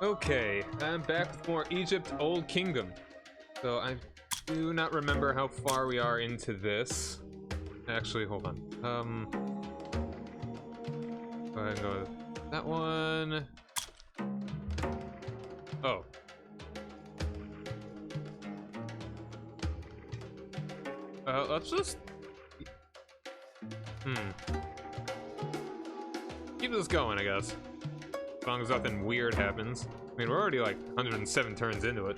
Okay, I'm back with more Egypt Old Kingdom. So I do not remember how far we are into this. Actually, hold on. Go ahead and go with that one. Oh. Let's just... keep this going, I guess. As long as nothing weird happens. I mean, we're already like 107 turns into it.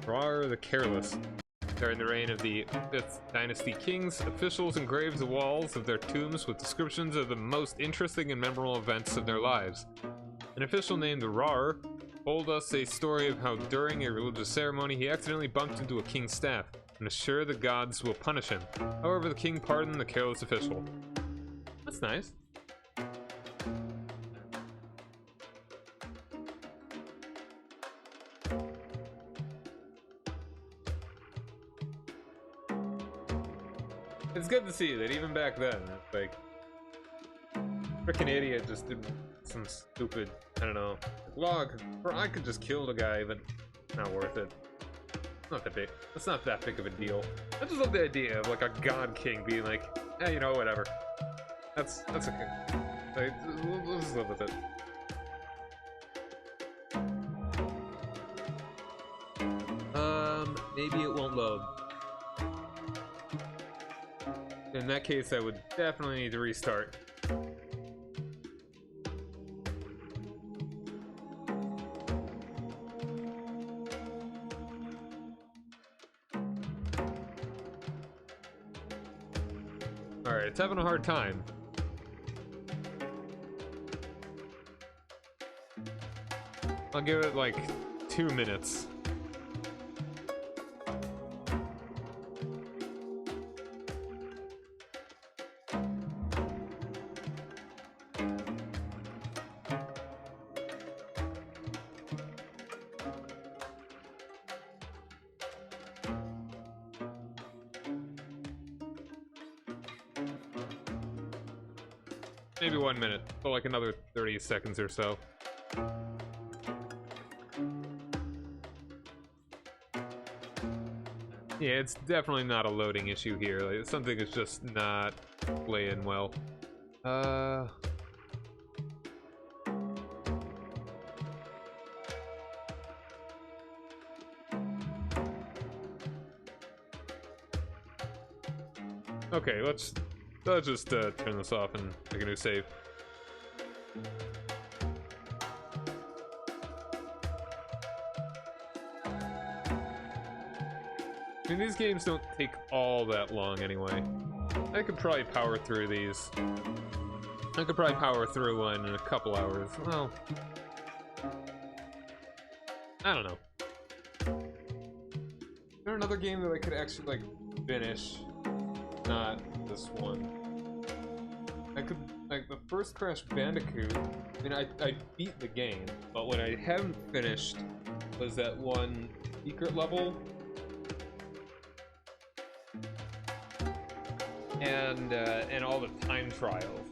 Rar the Careless. During the reign of the 5th Dynasty kings, officials engraved the walls of their tombs with descriptions of the most interesting and memorable events of their lives. An official named Rar told us a story of how during a religious ceremony he accidentally bumped into a king's staff and assured the gods will punish him. However, the king pardoned the careless official. That's nice. It's good to see that even back then, it's like, frickin' idiot just did some stupid, I don't know, log, or I could just kill the guy, but not worth it. Not that big. It's not that big of a deal. I just love the idea of like a god king being like, eh, you know, whatever. That's okay. Like, we'll just live with it. Maybe it won't load. In that case, I would definitely need to restart. Alright, it's having a hard time. I'll give it like 2 minutes. Maybe 1 minute, but like another 30 seconds or so. Yeah, it's definitely not a loading issue here. Like, something is just not playing well. Okay, let's just turn this off and make a new save. I mean, these games don't take all that long anyway. I could probably power through these. I could probably power through one in a couple hours. Well, I don't know. Is there another game that I could actually, like, finish? Not this one. I could, like, the first Crash Bandicoot, I mean, I beat the game, but what I haven't finished was that one secret level. And all the time trials.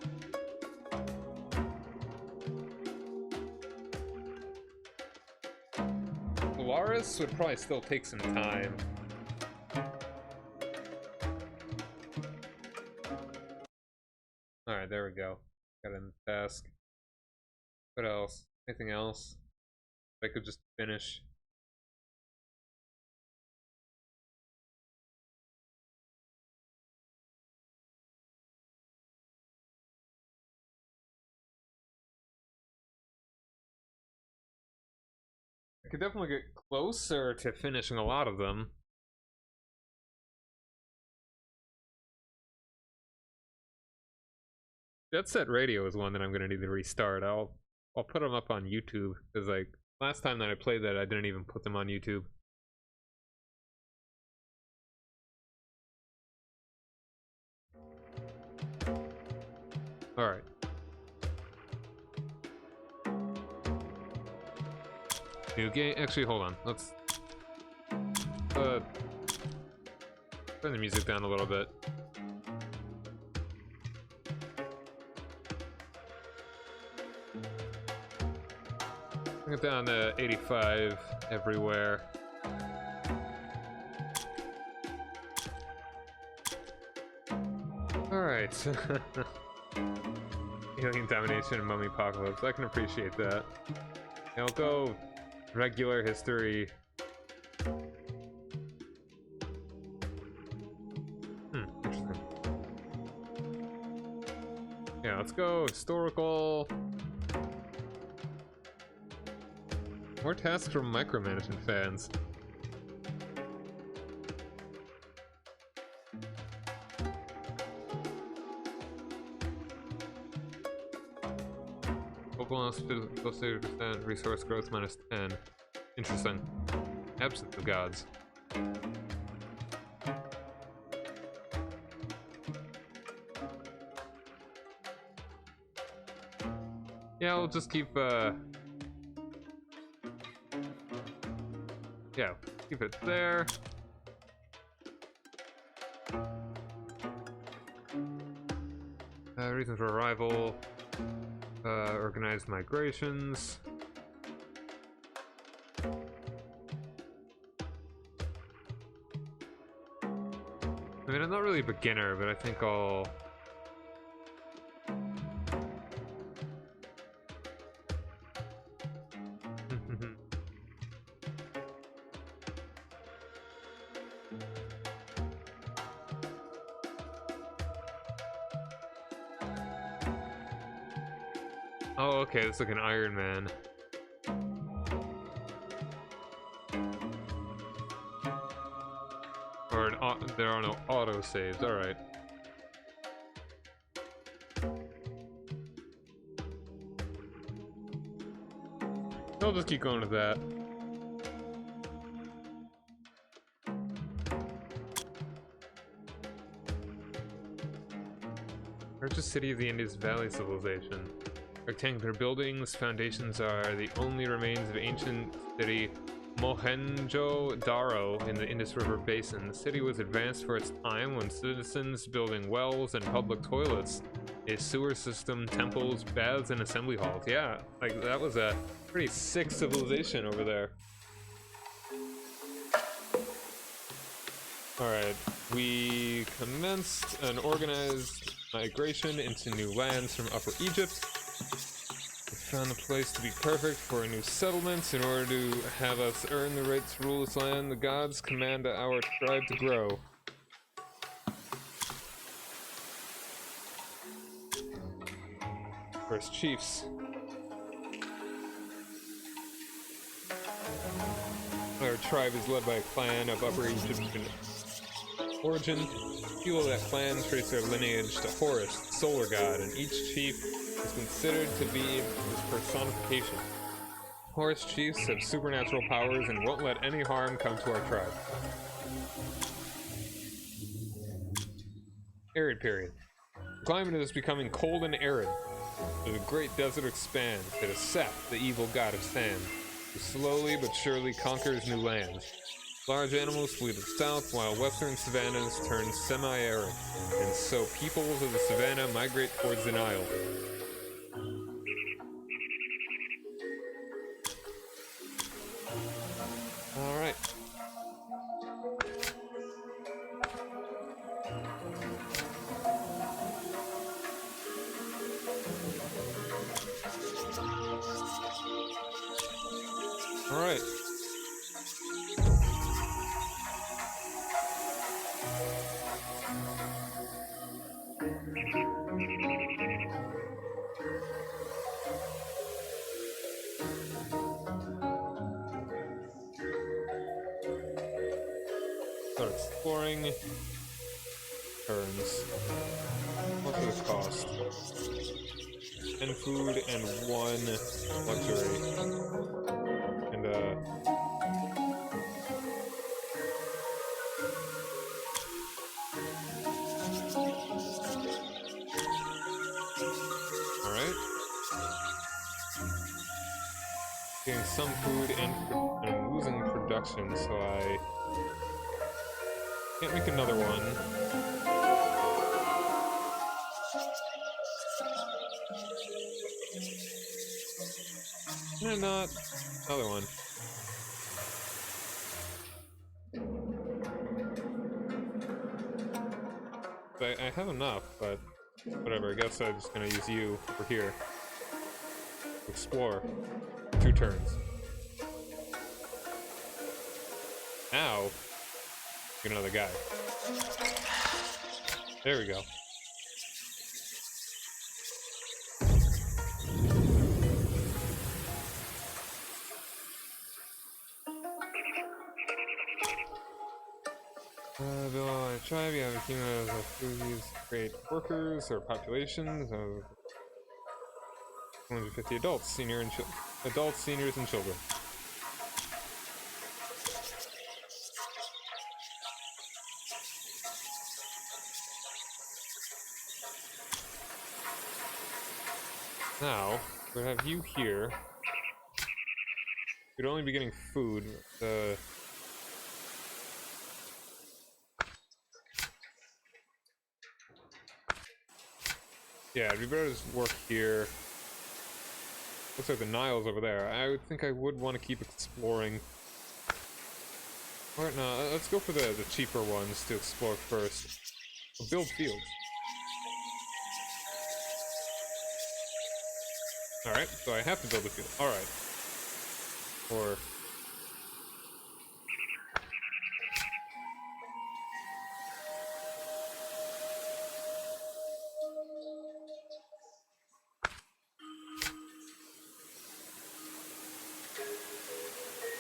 Polaris would probably still take some time. Alright, there we go. Got in the task. What else? Anything else I could just finish? I could definitely get closer to finishing a lot of them. Jet Set Radio is one that I'm gonna need to restart. I'll put them up on YouTube because like last time that I played that I didn't even put them on YouTube. All right. New game. Actually, hold on. Let's turn the music down a little bit. Bring it down to 85 everywhere. Alright. Alien domination and mummy apocalypse. I can appreciate that. And I'll go regular history. Interesting. Yeah, let's go historical. More tasks from micromanagement fans. Local plus 30%, resource growth minus 10. Interesting. Absence of gods. Yeah, we'll just keep, yeah, keep it there. Reasons for arrival. Organized migrations. I mean, I'm not really a beginner, but I think I'll... Oh, okay, it's like an Iron Man. Or there are no auto saves, alright. I'll just keep going with that. Largest city of the Indus Valley civilization. Rectangular buildings, foundations are the only remains of ancient city Mohenjo-Daro in the Indus River Basin. The city was advanced for its time when citizens building wells and public toilets, a sewer system, temples, baths, and assembly halls. Yeah, like that was a pretty sick civilization over there. Alright, we commenced an organized migration into new lands from Upper Egypt. We found the place to be perfect for a new settlement. In order to have us earn the right to rule this land, the gods command our tribe to grow. First chiefs. Our tribe is led by a clan of Upper Egyptian origin. People of that clan trace their lineage to Horus, the solar god, and each chief is considered to be his personification. Horus chiefs have supernatural powers and won't let any harm come to our tribe. Arid period. The climate is becoming cold and arid. As the great desert expands, it is Seth, the evil god of sand, who slowly but surely conquers new lands. Large animals flee to the south, while western savannas turn semi-arid, and so peoples of the savanna migrate towards the Nile. Alright. Alright. Start exploring. Turns. What's the cost? 10 food and 1 luxury. And alright. Getting some food and I'm losing production, so I can't make another one. Can I not? Another one. I have enough, but whatever. I guess I'm just gonna use you over here. Explore. 2 turns. Now, get another guy. There we go. The tribe, you have a team of these great workers or populations of 150 adults, seniors, and children. Now, we have you here. You'd only be getting food. Yeah, we better just work here. Looks like the Nile's over there. I would think I would want to keep exploring. Or no, let's go for the cheaper ones to explore first. We'll build fields. Alright, so I have to build a field. Alright. Or...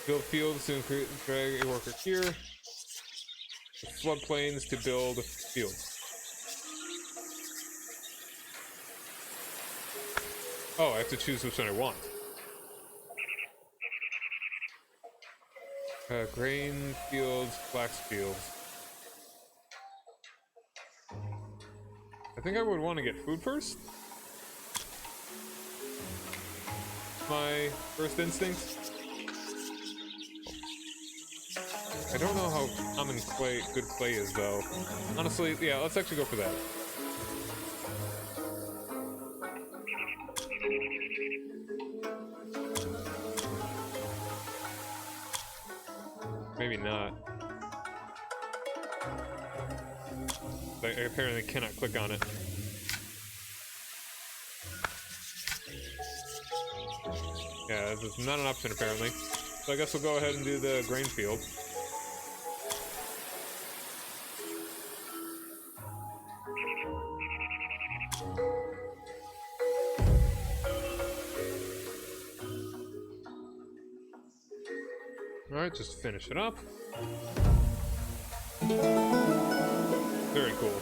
build fields to increase, drag a worker here. Floodplains to build fields. Oh, I have to choose which one I want. Grain fields, flax fields. I think I would want to get food first. My first instinct. I don't know how common good clay is, though. Honestly, yeah, let's actually go for that. Maybe not. I apparently cannot click on it. Yeah, this is not an option, apparently. So I guess we'll go ahead and do the grain field. Alright, just finish it up. Very cool.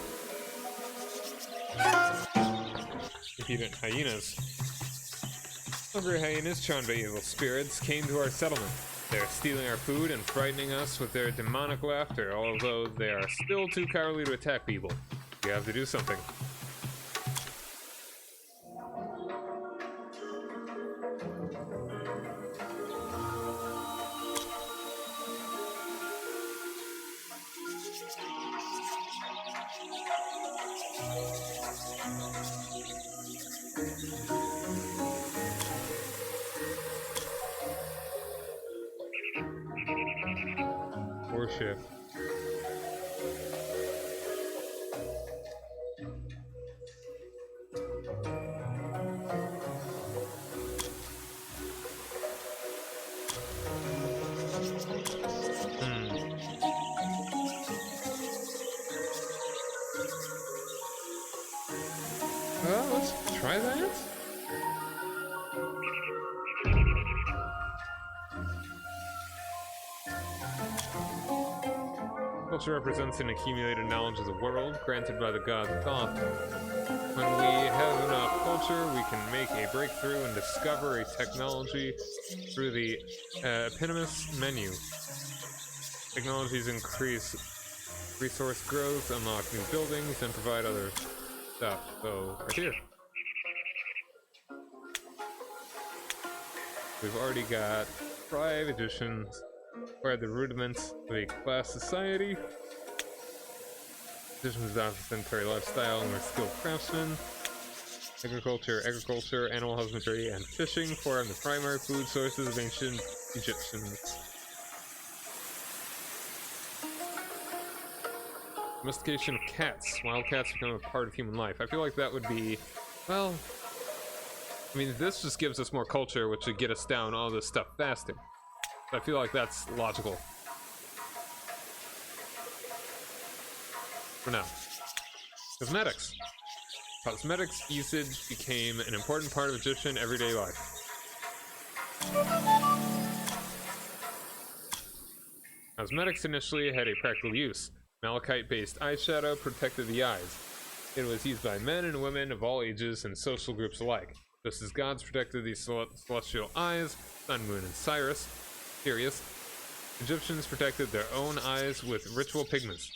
Impudent hyenas. Hungry hyenas, charmed by evil spirits, came to our settlement. They are stealing our food and frightening us with their demonic laughter, although they are still too cowardly to attack people. We have to do something. Worship. Well, let's try that. Culture represents an accumulated knowledge of the world, granted by the god Thoth. When we have enough culture, we can make a breakthrough and discover a technology through the eponymous menu. Technologies increase resource growth, unlock new buildings, and provide other stuff. So, right here. We've already got 5 editions. Acquired the rudiments of a class society. Editions adopt a sedentary lifestyle and are skilled craftsmen. Agriculture, animal husbandry, and fishing form the primary food sources of ancient Egyptians. Domestication of cats. Wild cats become a part of human life. I feel like that would be, well, I mean, this just gives us more culture, which would get us down all this stuff faster. I feel like that's logical. For now. Cosmetics. Cosmetics usage became an important part of Egyptian everyday life. Cosmetics initially had a practical use. Malachite-based eyeshadow protected the eyes. It was used by men and women of all ages and social groups alike. Just as gods protected the celestial eyes, Sun, Moon, and Sirius, Egyptians protected their own eyes with ritual pigments.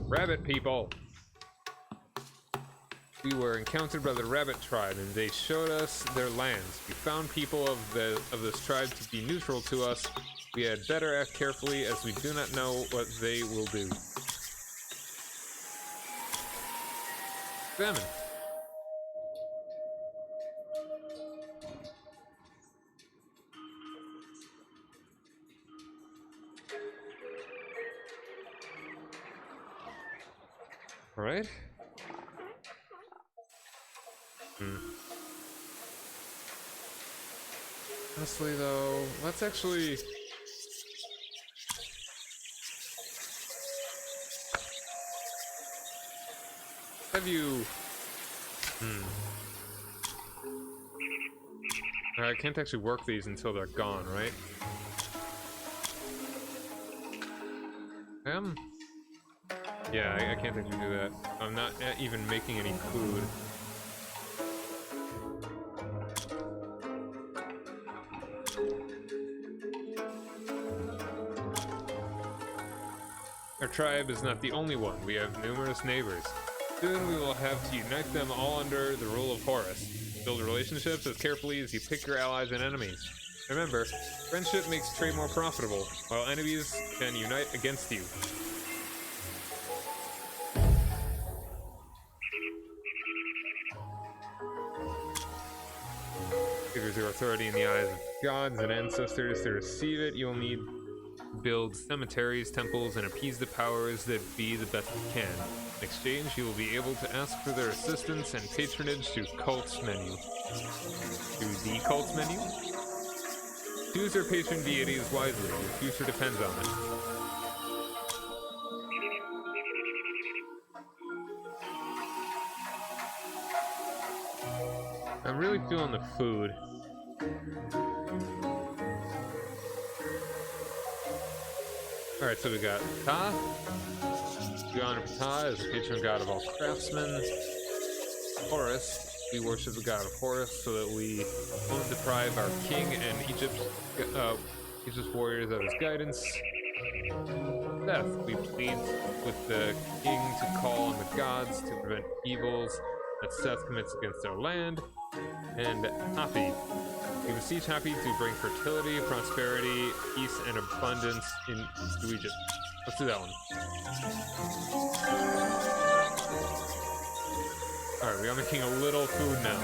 Rabbit people! We were encountered by the rabbit tribe, and they showed us their lands. We found people of this tribe to be neutral to us. We had better act carefully, as we do not know what they will do. Examine. Alright. Honestly, though, let's actually... have you... Alright, I can't actually work these until they're gone, right? Yeah, I can't actually do that. I'm not even making any food. Our tribe is not the only one. We have numerous neighbors. Soon we will have to unite them all under the rule of Horus. Build relationships as carefully as you pick your allies and enemies. Remember, friendship makes trade more profitable, while enemies can unite against you. Figures your authority in the eyes of gods and ancestors. To receive it, you'll need to build cemeteries, temples, and appease the powers that be the best you can. In exchange, you will be able to ask for their assistance and patronage through cult's menu. Through the cult's menu? Choose your patron deities wisely. Your future depends on it. I'm really feeling the food. Alright, so we got Ptah. We honor Ptah as the patron god of all craftsmen. Horus. We worship the god of Horus so that we won't deprive our king and Egypt's warriors of his guidance. Seth. We plead with the king to call on the gods to prevent evils that Seth commits against our land. And Hapi. We beseech Hapi to bring fertility, prosperity, peace, and abundance into Egypt. Let's do that one. Alright, we are making a little food now.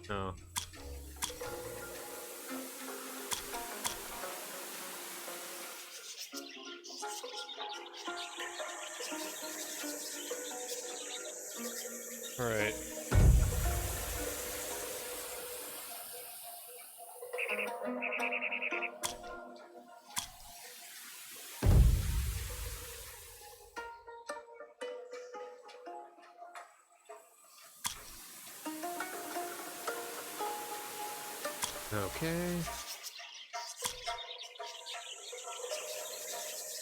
No. Alright. Okay.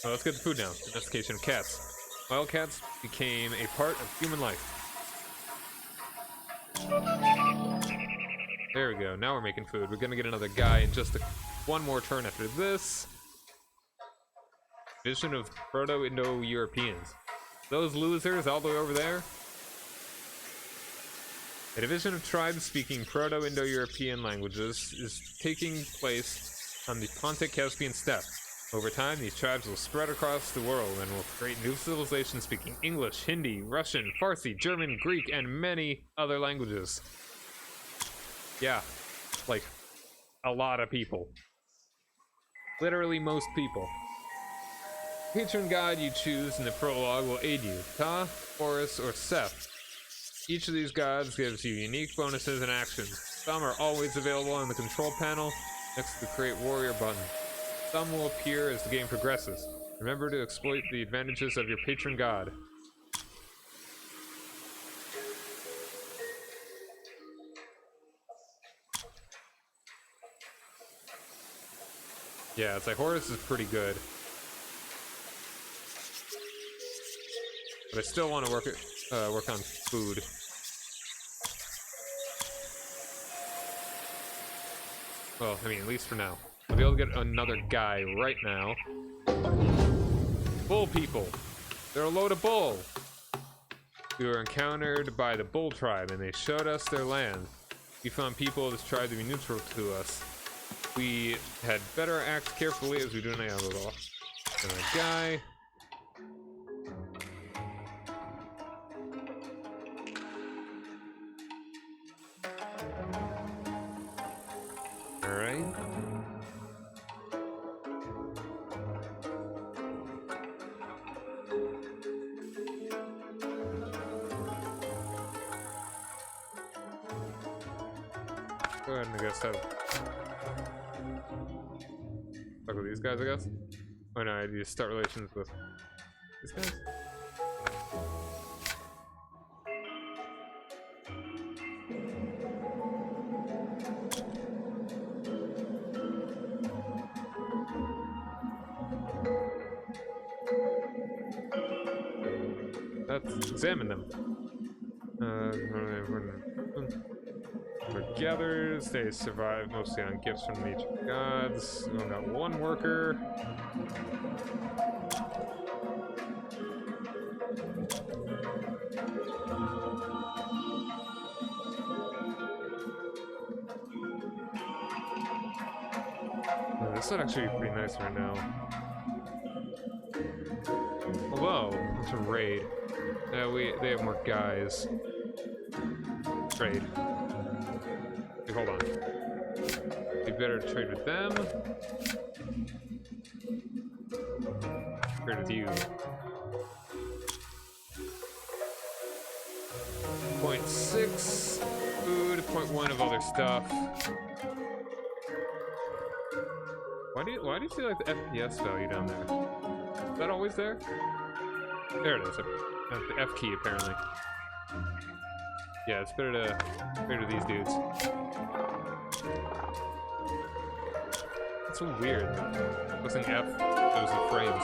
Oh, let's get the food now. Domestication of cats. Wild cats became a part of human life. There we go. Now we're making food. We're gonna get another guy in just one more turn after this. Vision of Proto-Indo-Europeans. Those losers all the way over there. A division of tribes speaking Proto-Indo-European languages is taking place on the Pontic-Caspian steppe. Over time, these tribes will spread across the world and will create new civilizations speaking English, Hindi, Russian, Farsi, German, Greek, and many other languages. Yeah, like, a lot of people. Literally most people. Patron god you choose in the prologue will aid you. Ka, Horus, or Seth. Each of these gods gives you unique bonuses and actions. Some are always available on the control panel next to the Create Warrior button. Some will appear as the game progresses. Remember to exploit the advantages of your patron god. Yeah, it's like Horus is pretty good. But I still want to work on food. Well, I mean, at least for now. I'll be able to get another guy right now. Bull people. They're a load of bull. We were encountered by the bull tribe, and they showed us their land. We found people of this tribe to be neutral to us. We had better act carefully as we do now. And a guy. Alright. Go ahead and I guess have... Talk with these guys, I guess? Oh no, I need to start relations with these guys? Let's examine them. We're gatherers, they survive mostly on gifts from the nature gods. We got one worker. Oh, this would actually be pretty nice right now. Although, it's a raid. They have more guys. Trade. Hey, hold on. We better trade with them. Trade with you. 0.6 food, 0.1 of other stuff. Why do you see like the FPS value down there? Is that always there? There it is. The F key apparently. Yeah, it's better to these dudes. It's so weird. Pressing F shows the frames.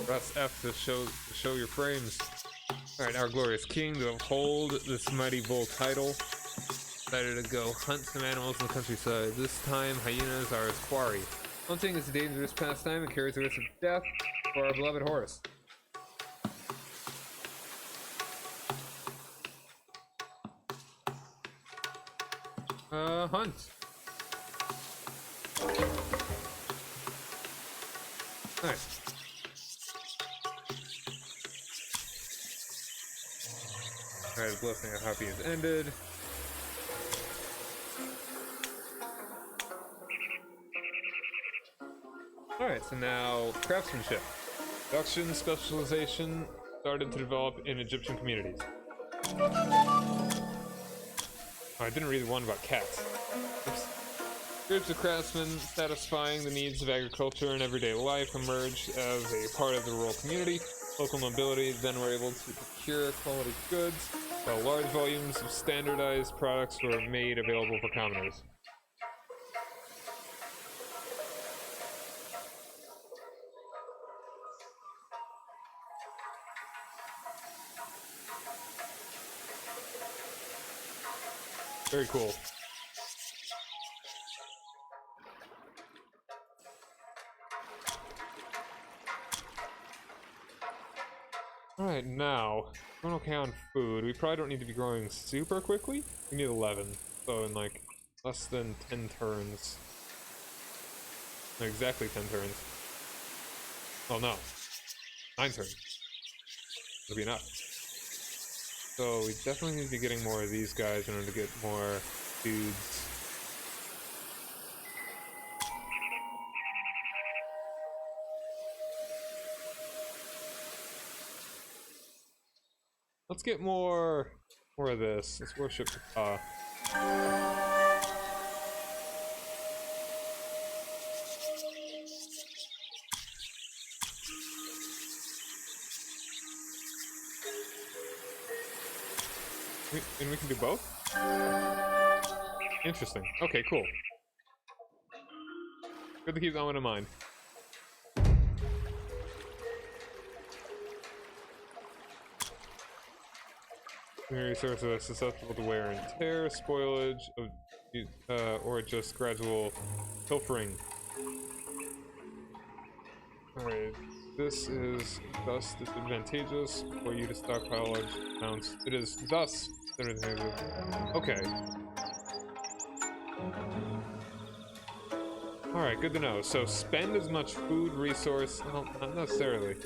Press F to show your frames. Alright, our glorious king to uphold this mighty bull title. Decided to go hunt some animals in the countryside. This time, hyenas are his quarry. Hunting is a dangerous pastime and carries the risk of death for our beloved horse. Hunt. Nice. Alright, blessing of happy has ended. Alright, so now craftsmanship. Production specialization started to develop in Egyptian communities. Oh, I didn't read the one about cats. Oops. Groups of craftsmen satisfying the needs of agriculture and everyday life emerged as a part of the rural community. Local nobility then were able to procure quality goods, while large volumes of standardized products were made available for commoners. Very cool. Alright, now, going okay on food. We probably don't need to be growing super quickly. We need 11, so in like less than 10 turns. No, exactly 10 turns. Oh no, 9 turns. It'll be enough. So we definitely need to be getting more of these guys in order to get more dudes. Let's get more of this. Let's worship Ka. And we can do both? Interesting. Okay, cool. Good to keep that one in mind. Resources are susceptible to wear and tear, spoilage, or just gradual pilfering. Alright, this is thus disadvantageous for you to stockpile large amounts. It is thus disadvantageous. Okay. Alright, good to know. So spend as much food resource... Well, not necessarily.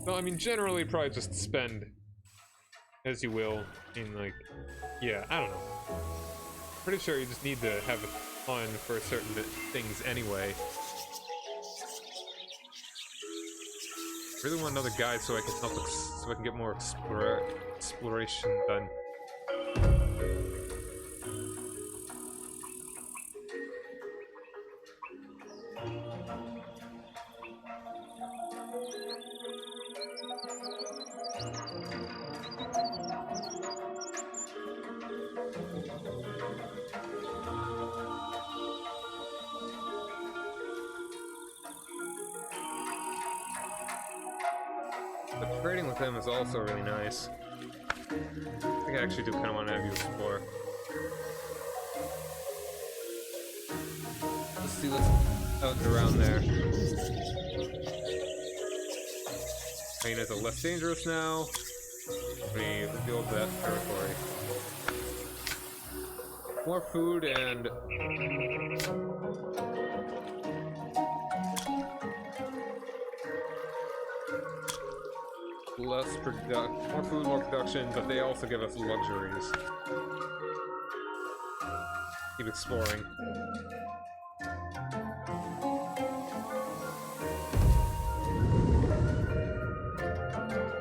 Well, I mean, generally, probably just spend as you will. I mean, like, yeah, I don't know. Pretty sure you just need to have fun for certain things anyway. Really want another guide so I can help, so I can get more exploration done. But trading with them is also really nice. I think I actually do kind of want to have you explore. Let's see what's out and around there. Hyenas are less dangerous now. We build that territory. More food and... more food, more production, but they also give us luxuries. Keep exploring.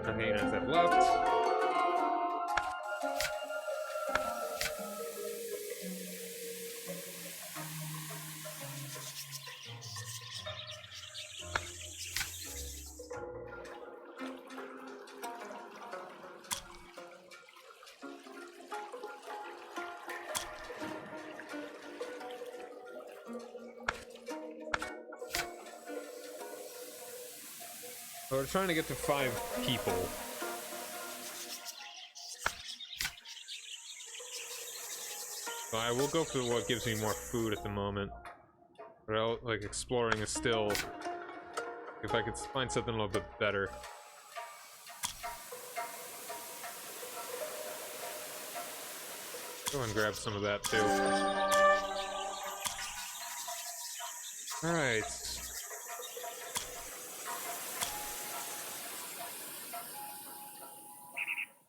Hyenas have left. So we're trying to get to 5 people. So I will go for what gives me more food at the moment. But like exploring is still... If I could find something a little bit better. Go and grab some of that too. Alright.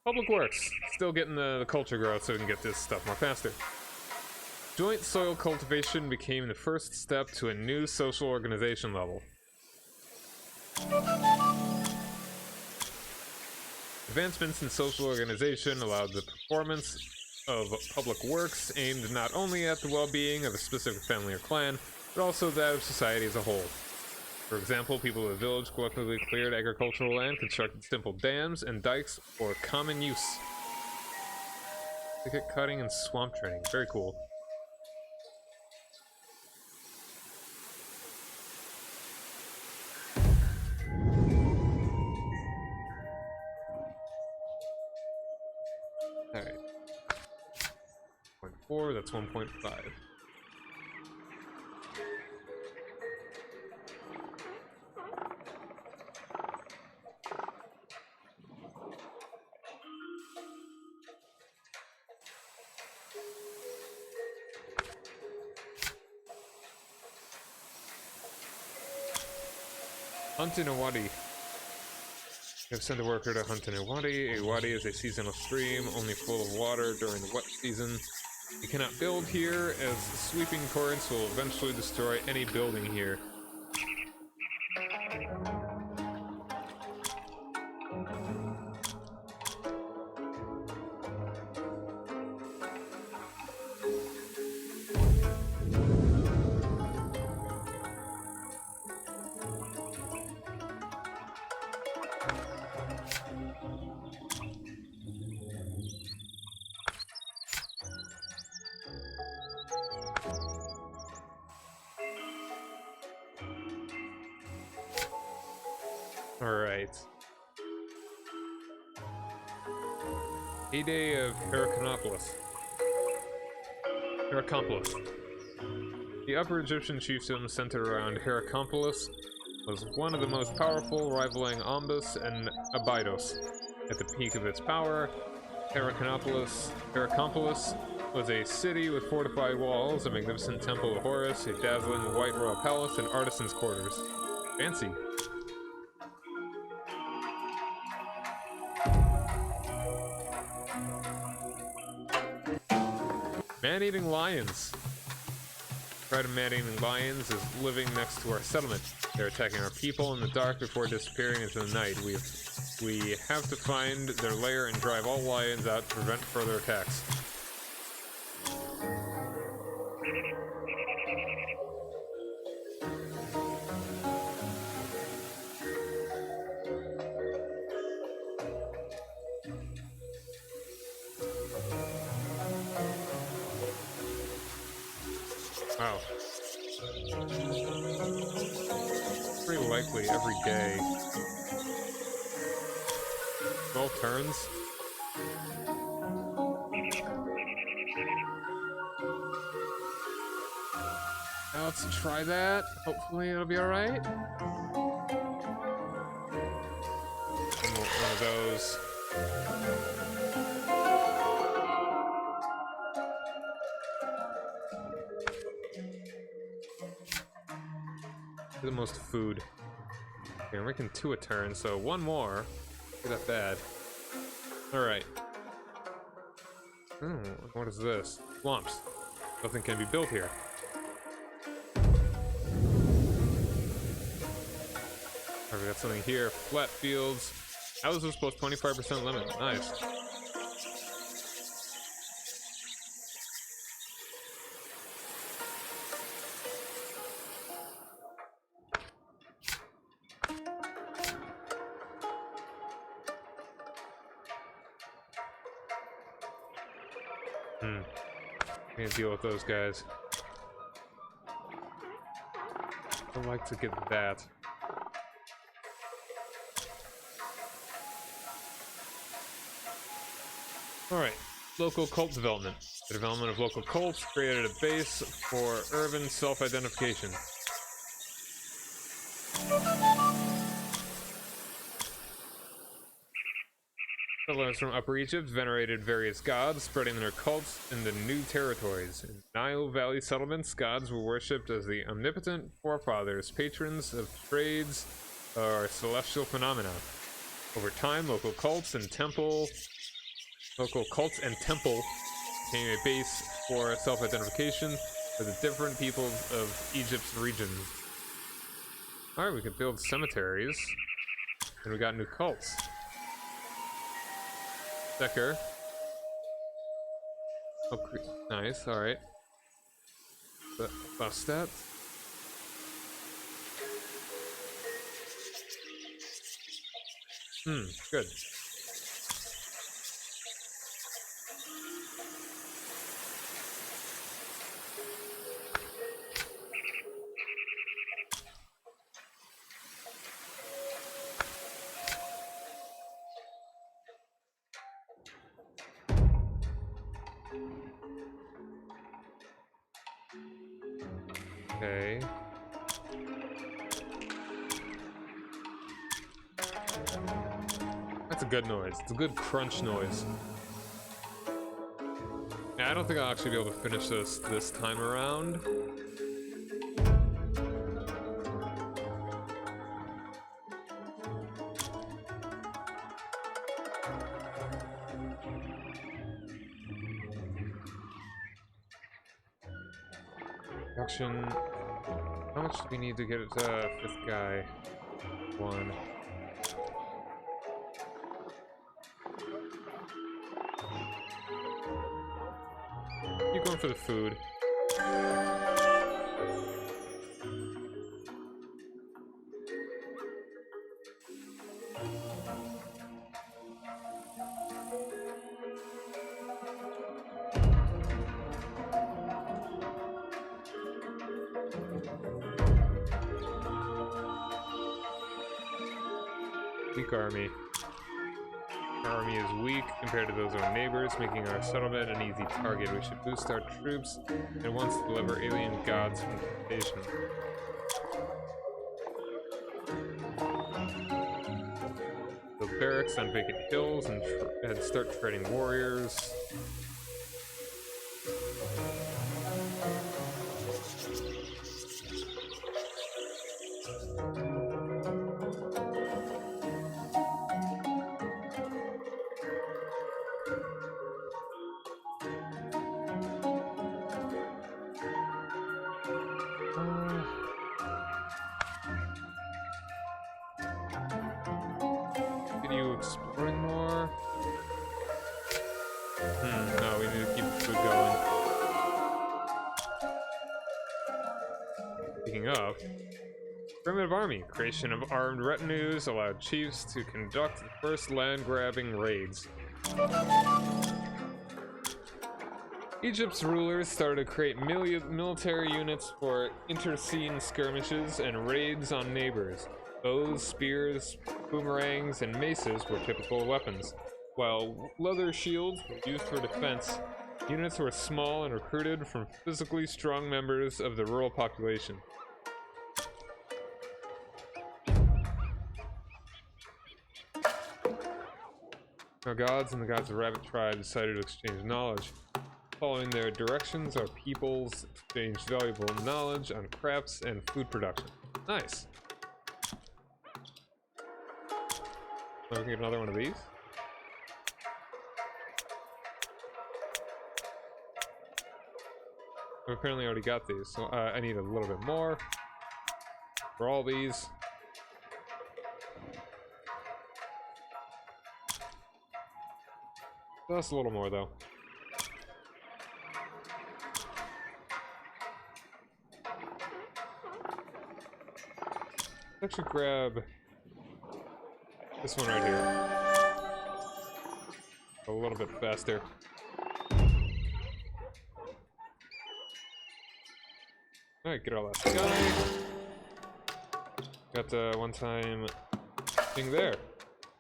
Public Works. Still getting the culture growth so we can get this stuff more faster. Joint soil cultivation became the first step to a new social organization level. Advancements in social organization allowed the performance of public works aimed not only at the well-being of a specific family or clan, but also that of society as a whole. For example, people of the village collectively cleared agricultural land, constructed simple dams and dikes for common use. Thicket cutting and swamp training. Very cool. 4, that's 1.5. Hunt in a wadi. You have sent a worker to hunt in a wadi. A wadi is a seasonal stream, only full of water during the wet season. You cannot build here, as the sweeping torrents will eventually destroy any building here. Alright. Heyday of Heracompolis. The Upper Egyptian chiefdom centered around Heracompolis was one of the most powerful, rivaling Ombus and Abydos. At the peak of its power, Heracompolis was a city with fortified walls, a magnificent temple of Horus, a dazzling white royal palace, and artisans' quarters. Fancy. Man-eating lions. Pride of man-eating lions is living next to our settlement. They're attacking our people in the dark before disappearing into the night. We have to find their lair and drive all lions out to prevent further attacks. Wow. Pretty likely every day. 12 turns. Now let's try that. Hopefully it'll be alright. One of those. The most food. Okay, we're making 2 a turn, so 1 more. Not that bad. Alright. What is this? Swamps. Nothing can be built here. Alright, we got something here. Flat fields. Houses plus 25% limit. Nice. Can't deal with those guys. I'd like to get that. Alright, local cult development. The development of local cults created a base for urban self-identification. Settlers from Upper Egypt venerated various gods, spreading their cults into new territories. In Nile Valley settlements, gods were worshipped as the omnipotent forefathers, patrons of trades or celestial phenomena. Over time, local cults and temple became a base for self-identification for the different peoples of Egypt's regions. Alright, we can build cemeteries, and we got new cults. Decker. Oh, nice, alright. Bust that. Good. Okay. That's a good noise. It's a good crunch noise. Yeah, I don't think I'll actually be able to finish this time around. Action. How much do we need to get it to fifth guy? 1. Keep going for the food. Weak army. Our army is weak compared to those of our neighbors, making our settlement an easy target. We should boost our troops and once deliver alien gods from the invasion. Build barracks on vacant hills and start training warriors. Continue exploring more. No, we need to keep the food going. Speaking of, primitive army. Creation of armed retinues allowed chiefs to conduct the first land-grabbing raids. Egypt's rulers started to create military units for interscene skirmishes and raids on neighbors. Bows, spears, boomerangs, and maces were typical weapons, while leather shields were used for defense. Units were small and recruited from physically strong members of the rural population. Our gods and the gods of Rabbit Tribe decided to exchange knowledge. Following their directions, our peoples exchanged valuable knowledge on crafts and food production. Nice. So we can get another one of these. We apparently already got these, so I need a little bit more for all these. Just a little more, though. Let's actually grab this one right here. A little bit faster. Alright, get all that sky. Got the one-time thing there.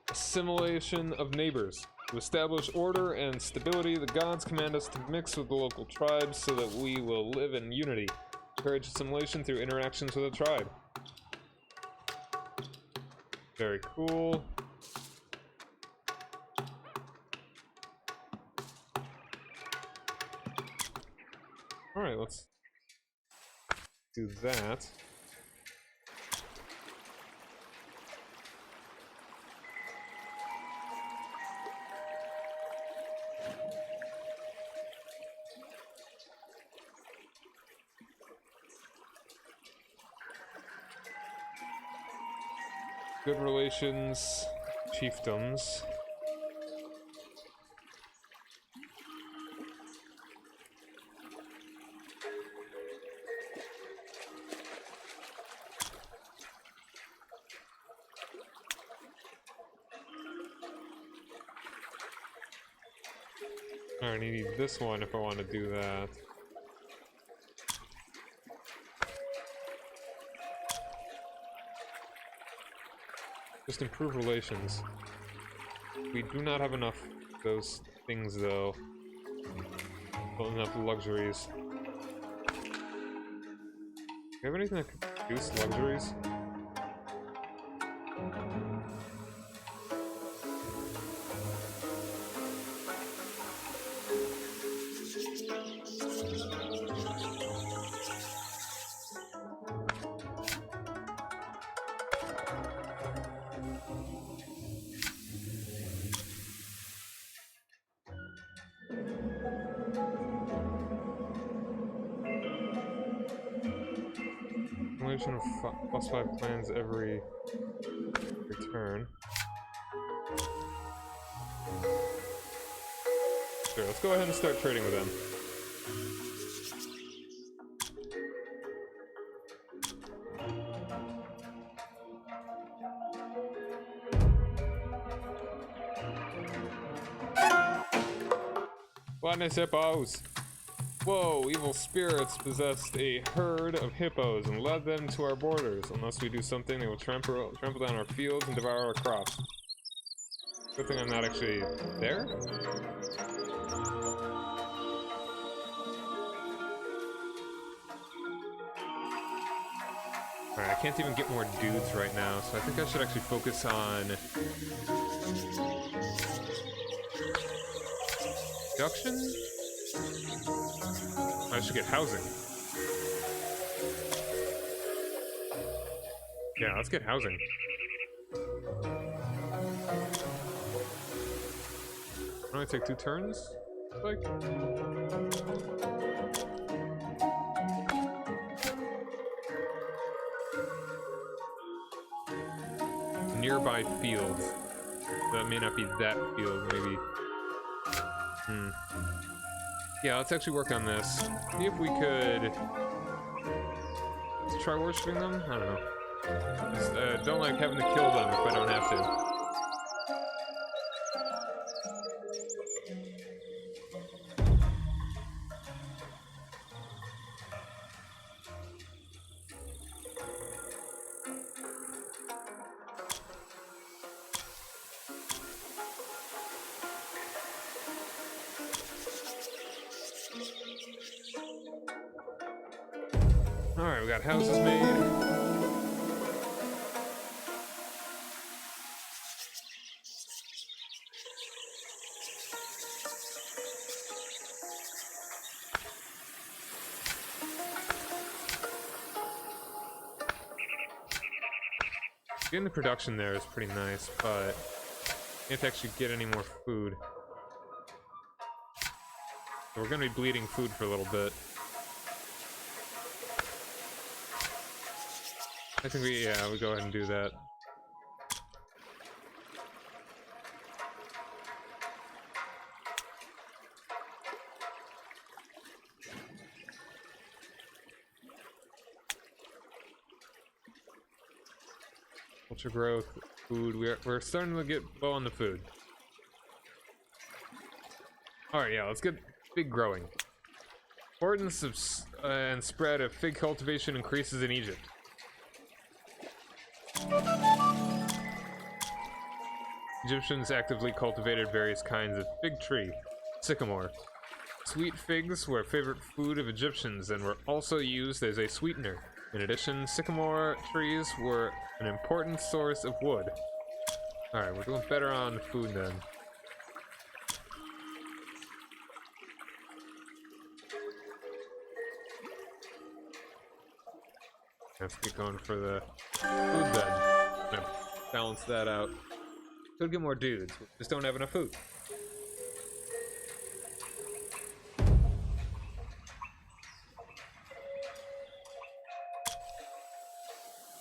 Assimilation of neighbors. To establish order and stability, the gods command us to mix with the local tribes so that we will live in unity. Encourage assimilation through interactions with a tribe. Very cool. Alright, let's do that. Good relations, chiefdoms. Alright, I need this one if I want to do that. Just improve relations. We do not have enough of those things, though. Not enough luxuries. you have anything that could produce luxuries? Accumulation of +5 plans every turn. Sure, let's go ahead and start trading with them. Wildness hippos! Whoa, evil spirits possessed a herd of hippos and led them to our borders. Unless we do something, they will trample down our fields and devour our crops. Good thing I'm not actually there? Alright, I can't even get more dudes right now, so I think I should actually focus on production? I should get housing. Yeah, let's get housing. Only take 2 turns? Like, nearby fields. That may not be that field, maybe. Yeah, let's actually work on this. See if we could... Let's try worshipping them? I don't know. Just, don't like having to kill them if I don't have to. Alright, we got houses made. Getting the production there is pretty nice, but you have to actually get any more food. So we're gonna be bleeding food for a little bit. I think we go ahead and do that. Culture growth, food. We're starting to get low on the food. Alright, yeah, let's get fig growing. Importance of and spread of fig cultivation increases in Egypt. Egyptians actively cultivated various kinds of fig tree, sycamore. Sweet figs were a favorite food of Egyptians and were also used as a sweetener. In addition, sycamore trees were an important source of wood. Alright, we're doing better on food then. Let's get going for the food then. Gonna balance that out. Could get more dudes, we just don't have enough food.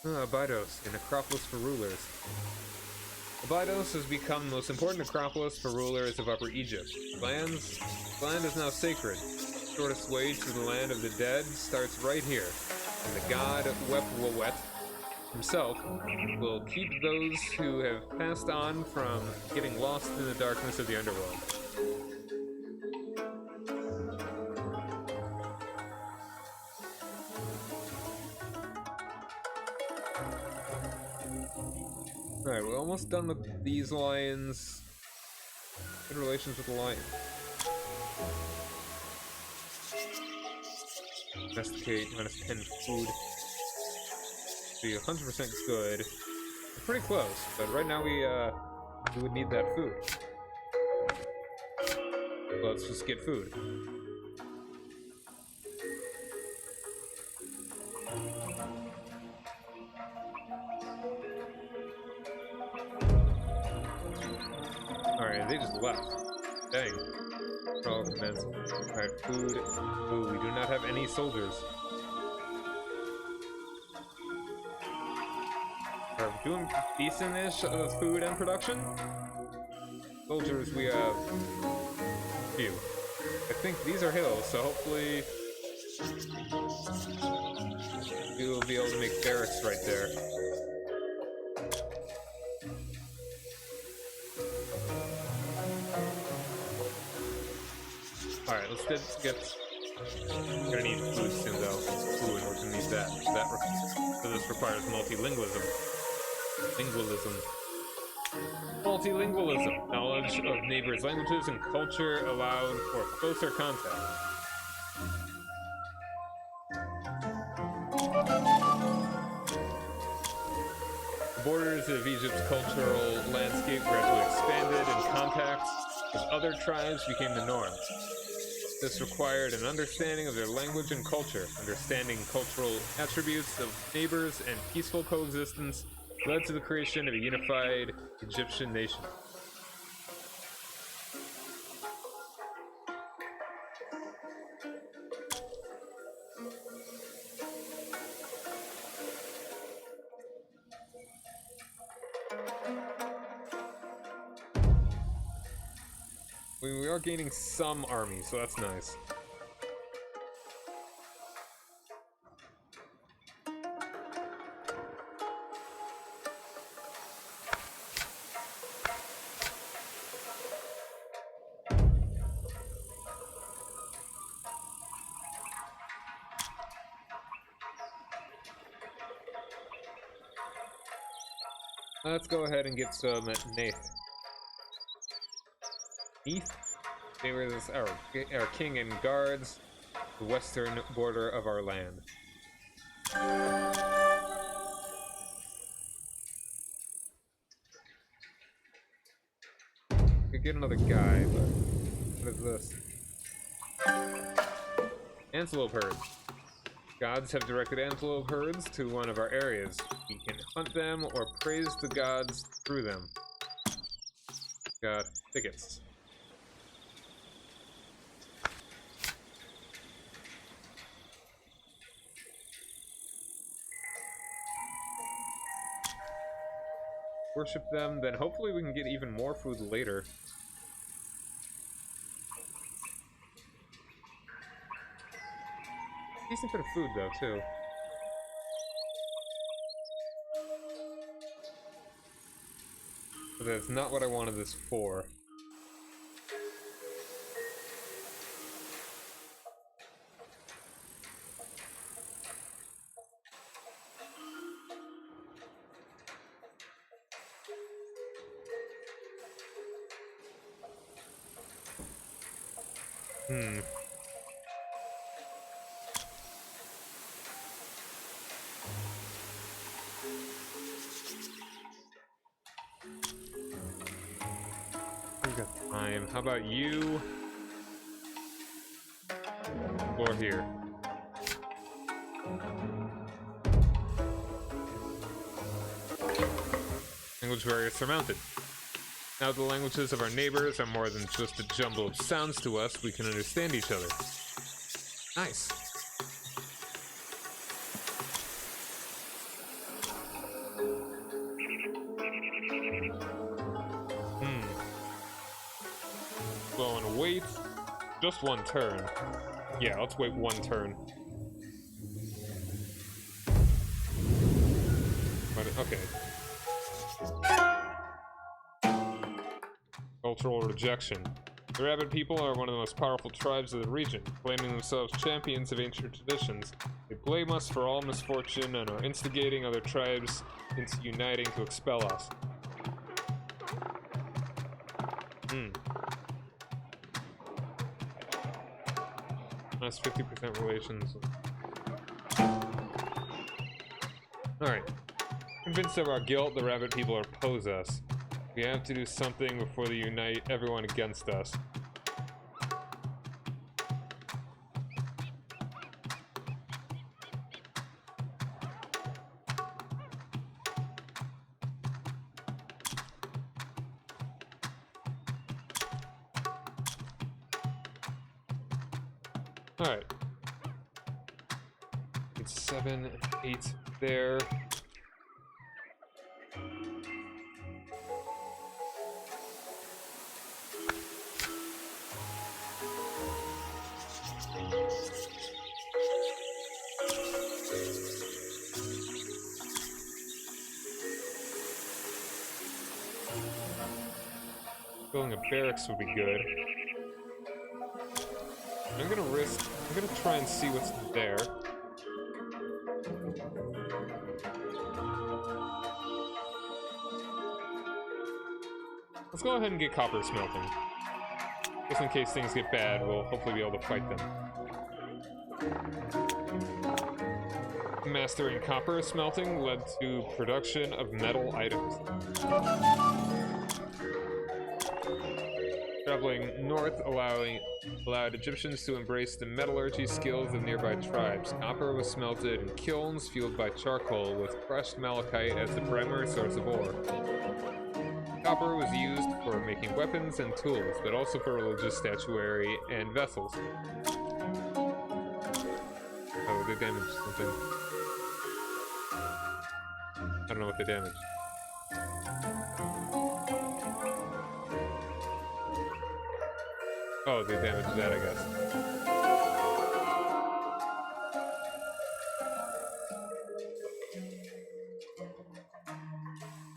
Abydos, a necropolis for rulers. Abydos has become the most important necropolis for rulers of Upper Egypt. The land is now sacred. The shortest way to the land of the dead starts right here. And the god Wepwawet himself will keep those who have passed on from getting lost in the darkness of the underworld. Alright, we're almost done with these lions. Good relations with the lion. Domesticate, -10 food. be 100% good. We're pretty close, but right now we would need that food. So let's just get food. Alright, they just left. Dang. Oh, commence. Alright, food. Ooh, we do not have any soldiers. Are we doing decent-ish food and production? Soldiers, we have few. I think these are hills, so hopefully we will be able to make barracks right there. Alright, let's get... We're gonna need food soon, though. Ooh, and we're gonna need that. So this requires multilingualism. Multilingualism. Knowledge of neighbors' languages and culture allowed for closer contact. The borders of Egypt's cultural landscape gradually expanded and contact with other tribes became the norm. This required an understanding of their language and culture. Understanding cultural attributes of neighbors and peaceful coexistence led to the creation of a unified Egyptian nation. We are gaining some army, so that's nice. Let's go ahead and get some Nath. Neath? Favors us our king and guards the western border of our land. Could get another guy, but what is this? Antelope herds. Gods have directed antelope herds to one of our areas. We can hunt them or praise the gods through them. Got thickets. Worship them, then hopefully we can get even more food later. Decent bit of food though, too. But that's not what I wanted this for. We've got time. How about you? Or here. Language barrier surmounted. Now the languages of our neighbors are more than just a jumble of sounds to us, we can understand each other. Nice. Slow and wait. Just one turn. Yeah, let's wait one turn. Okay. Cultural rejection. The Rabbit people are one of the most powerful tribes of the region, claiming themselves champions of ancient traditions. They blame us for all misfortune and are instigating other tribes into uniting to expel us. Minus 50% relations. Alright. Convinced of our guilt, the rabbit people oppose us. We have to do something before they unite everyone against us. Alright. It's 7 and 8 there. Building a barracks would be good. I'm gonna try and see what's there. Let's go ahead and get copper smelting. Just in case things get bad, we'll hopefully be able to fight them. Mastering copper smelting led to production of metal items. Traveling north allowed Egyptians to embrace the metallurgy skills of nearby tribes. Copper was smelted in kilns fueled by charcoal, with crushed malachite as the primary source of ore. Copper was used for making weapons and tools, but also for religious statuary and vessels. Oh, they damaged something. I don't know what they damaged. Oh, they damaged that, I guess.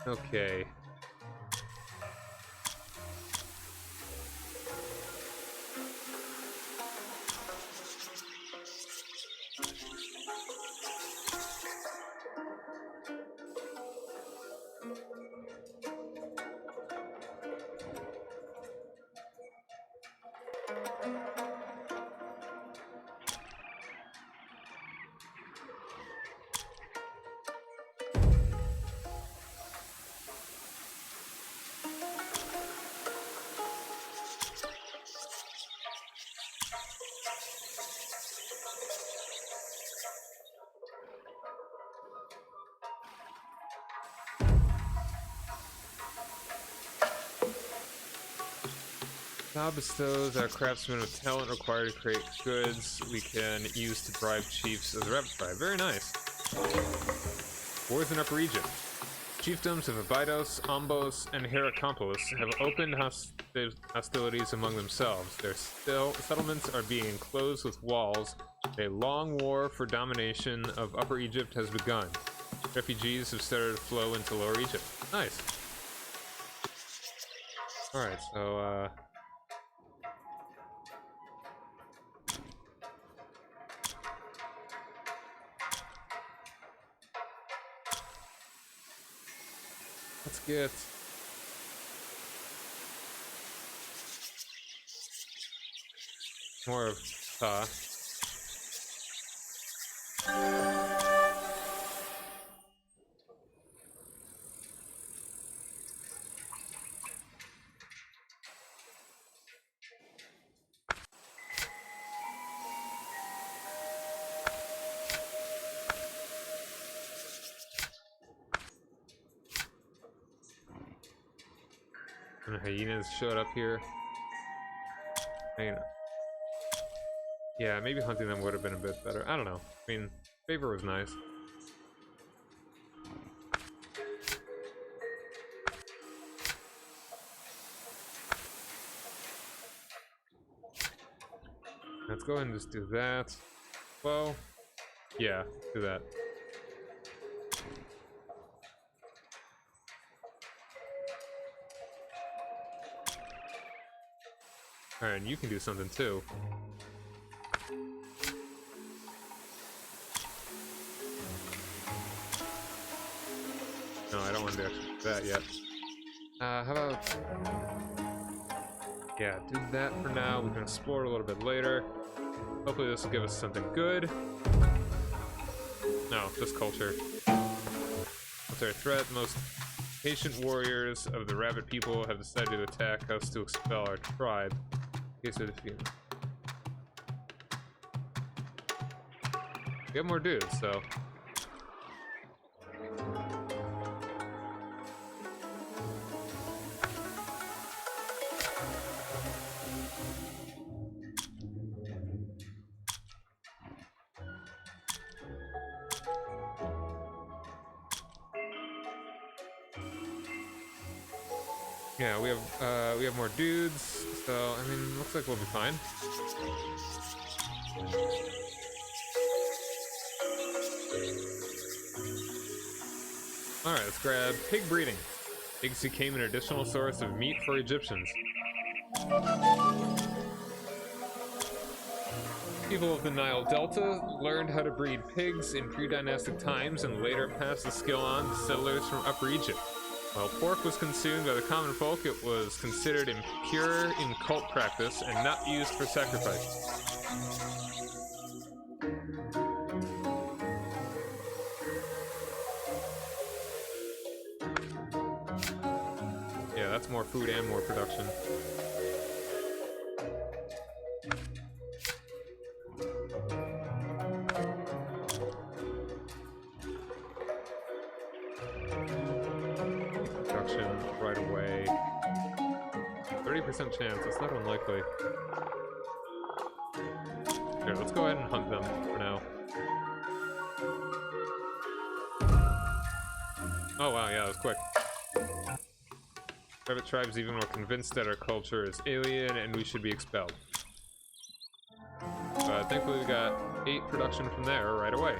Okay. Now bestows our craftsmen with talent required to create goods we can use to bribe chiefs of the rabbit tribe. Very nice. Wars in Upper Egypt. Chiefdoms of Abydos, Ombos, and Heracompolis have opened hostilities among themselves. Their settlements are being enclosed with walls. A long war for domination of Upper Egypt has begun. Refugees have started to flow into Lower Egypt. Nice. Alright, so, let's get more of and hyenas showed up here. Yeah, maybe hunting them would have been a bit better. I don't know. I mean, favor was nice. Let's go ahead and just do that. Well, yeah, do that. Alright, and you can do something too. No, I don't want to do that yet. How about... yeah, do that for now. We can explore a little bit later. Hopefully this will give us something good. No, just culture. our threat. Most patient warriors of the rabbit people have decided to attack us to expel our tribe. In case of defeat. We have more dudes, so. Yeah, we have more dudes, so I mean, looks like we'll be fine. All right, let's grab pig breeding. Pigs became an additional source of meat for Egyptians. People of the Nile Delta learned how to breed pigs in pre-dynastic times and later passed the skill on to settlers from Upper Egypt. While pork was consumed by the common folk, it was considered impure in cult practice and not used for sacrifice. Yeah, that's more food and more production. Right away. 30% chance, it's not unlikely. Here, let's go ahead and hunt them for now. Oh wow, yeah, that was quick. Private tribes even were convinced that our culture is alien and we should be expelled. But thankfully we got 8 production from there right away.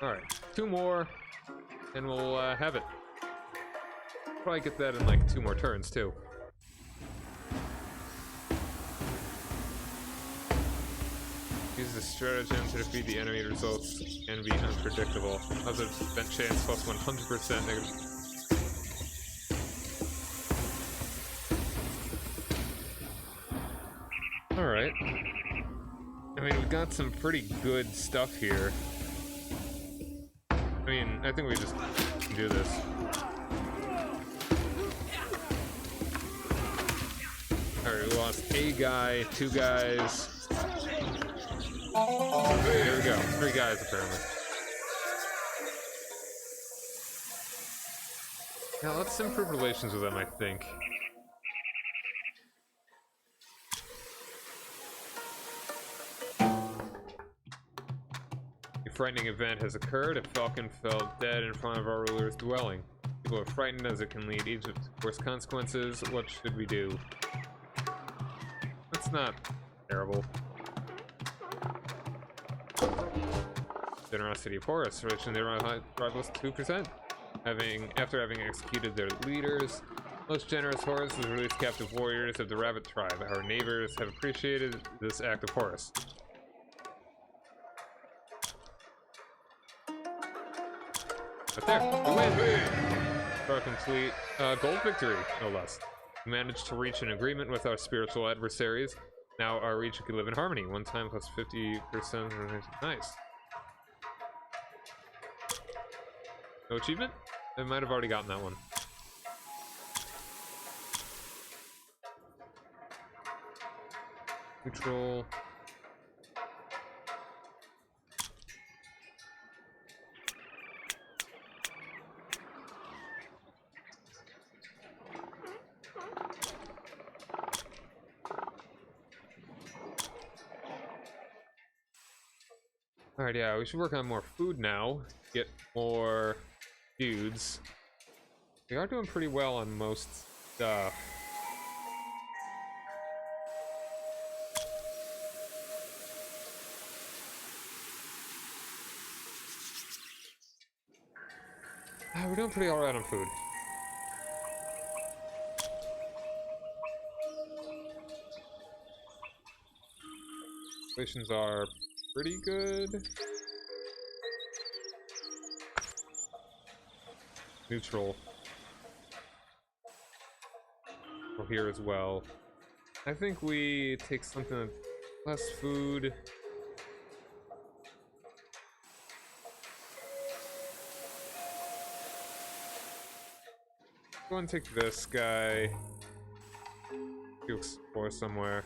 Alright, 2 more, and we'll have it. Probably get that in like 2 more turns, too. Use the stratagem to defeat the enemy. Results can be unpredictable. Positive event chance plus 100% negative. Alright. I mean, we've got some pretty good stuff here. I mean, I think we just do this. Alright, we lost a guy, 2 guys. There we go. 3 guys, apparently. Now, let's improve relations with them, I think. A frightening event has occurred. A falcon fell dead in front of our ruler's dwelling. People are frightened as it can lead Egypt to worse consequences. What should we do? That's not terrible. Generosity of Horus, reaching their rivals 2%. After having executed their leaders, most generous Horus has released captive warriors of the rabbit tribe. Our neighbors have appreciated this act of Horus. But there, we win! For a complete gold victory, no less. We managed to reach an agreement with our spiritual adversaries. Now our region can live in harmony. 1 time plus 50%. Nice. No achievement? I might have already gotten that one. Neutral. Alright, yeah, we should work on more food now. Get more dudes. We are doing pretty well on most stuff. We're doing pretty alright on food. Relations are pretty good. neutral. Or here as well. I think we take something with less food. Go and take this guy. Go explore somewhere.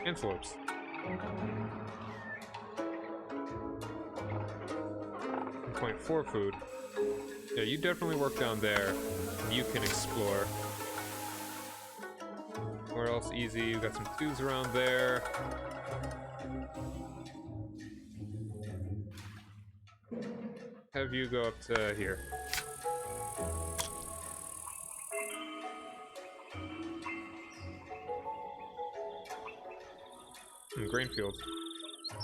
Antelopes. 1.4 food. Yeah, you definitely work down there. You can explore. Where else easy? We've got some twos around there. Have you go up to here. Grain fields.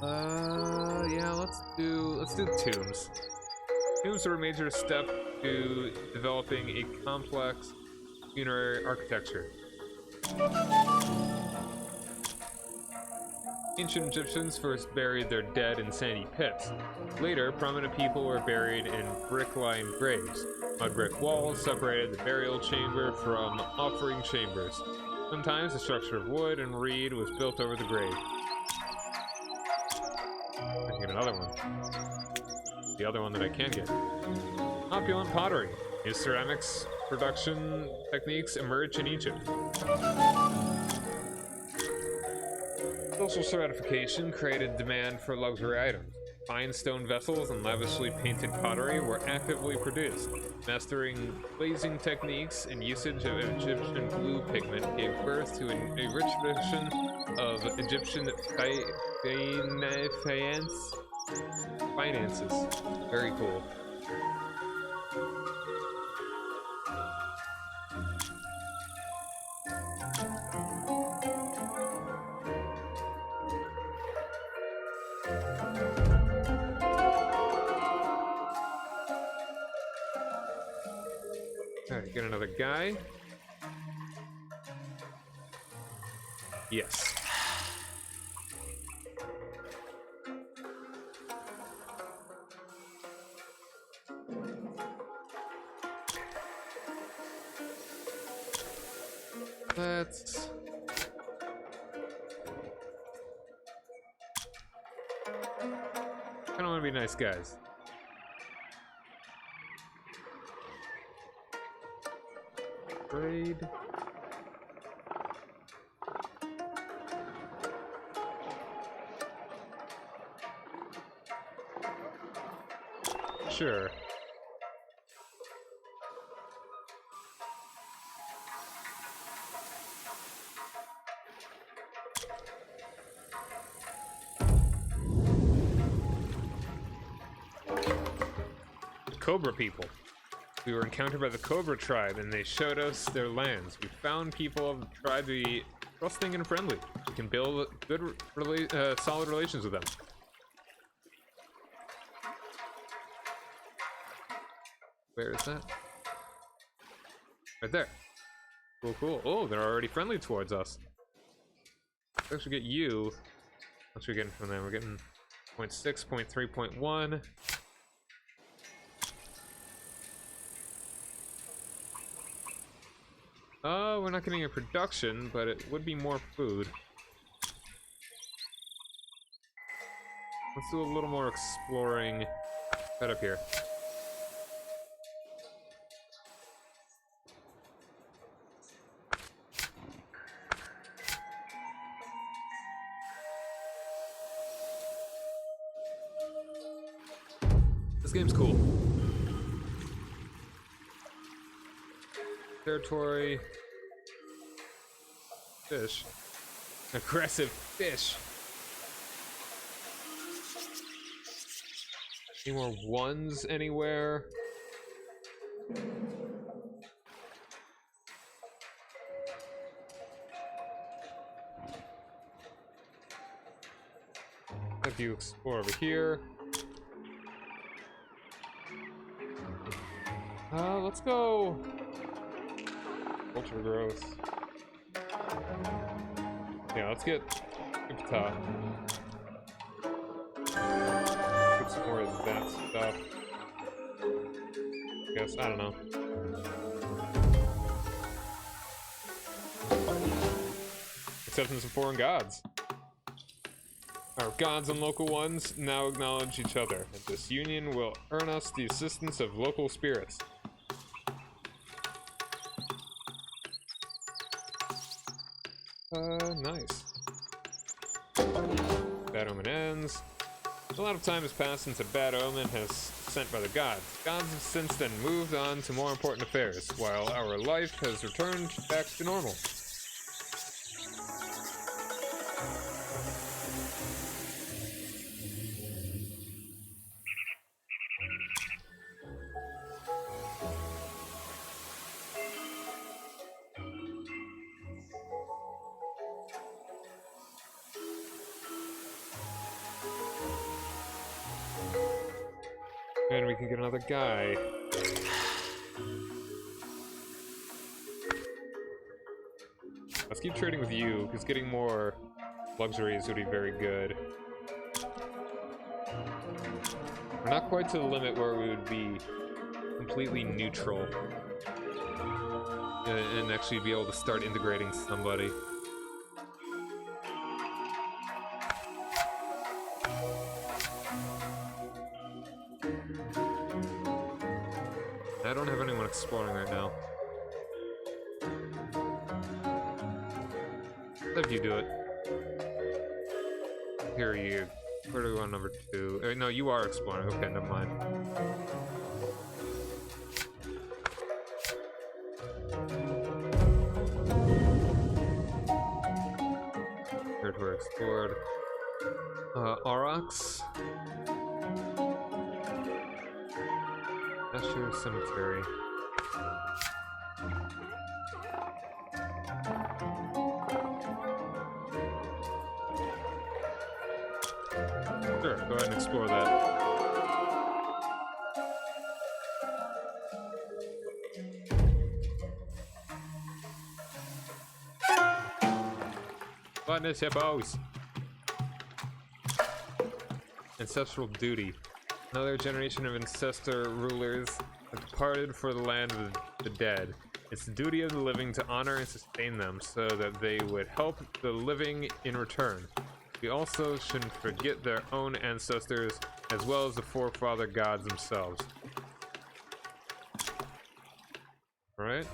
Yeah, let's do tombs. Tombs are a major step to developing a complex funerary architecture. Ancient Egyptians first buried their dead in sandy pits. Later, prominent people were buried in brick-lined graves. Mud brick walls separated the burial chamber from offering chambers. Sometimes a structure of wood and reed was built over the grave. I can get another one. The other one that I can get. Opulent pottery. New ceramics production techniques emerged in Egypt. Social stratification created demand for luxury items. Fine stone vessels and lavishly painted pottery were actively produced. Mastering glazing techniques and usage of Egyptian blue pigment gave birth to a rich tradition of Egyptian finances. Very cool. Alright, get another guy. Yes. Let's... I don't want to be nice guys. Trade. Sure. Cobra people. We were encountered by the Cobra tribe, and they showed us their lands. We found people of the tribe to be trusting and friendly. We can build good, solid relations with them. Where is that? Right there. Cool, cool. Oh, they're already friendly towards us. Let's actually get you. What's we getting from them? We're getting 0.6, 0.3, 0.1. We're not getting a production, but it would be more food. Let's do a little more exploring. Right up here. This game's cool. Territory. Fish. Aggressive fish. Any more ones anywhere? If you explore over here. Let's go. Culture growth. Yeah, let's get Ipta. Get some more of that stuff. Guess, I don't know. Acceptance of foreign gods. Our gods and local ones now acknowledge each other, and this union will earn us the assistance of local spirits. Nice. Bad Omen ends. A lot of time has passed since a bad omen has sent by the gods. Gods have since then moved on to more important affairs, while our life has returned back to normal. And we can get another guy. Let's keep trading with you, because getting more luxuries would be very good. We're not quite to the limit where we would be completely neutral. And actually be able to start integrating somebody. I don't have anyone exploring right now. Let you do it. Here you. Where do we want number 2? No, you are exploring. Okay, never mind. Territory explored. Aurochs. Asher Cemetery. Sure, go ahead and explore that. Gluttonous hippos! Ancestral duty. Another generation of ancestor rulers have departed for the land of the dead. It's the duty of the living to honor and sustain them so that they would help the living in return. We also shouldn't forget their own ancestors as well as the forefather gods themselves. Alright?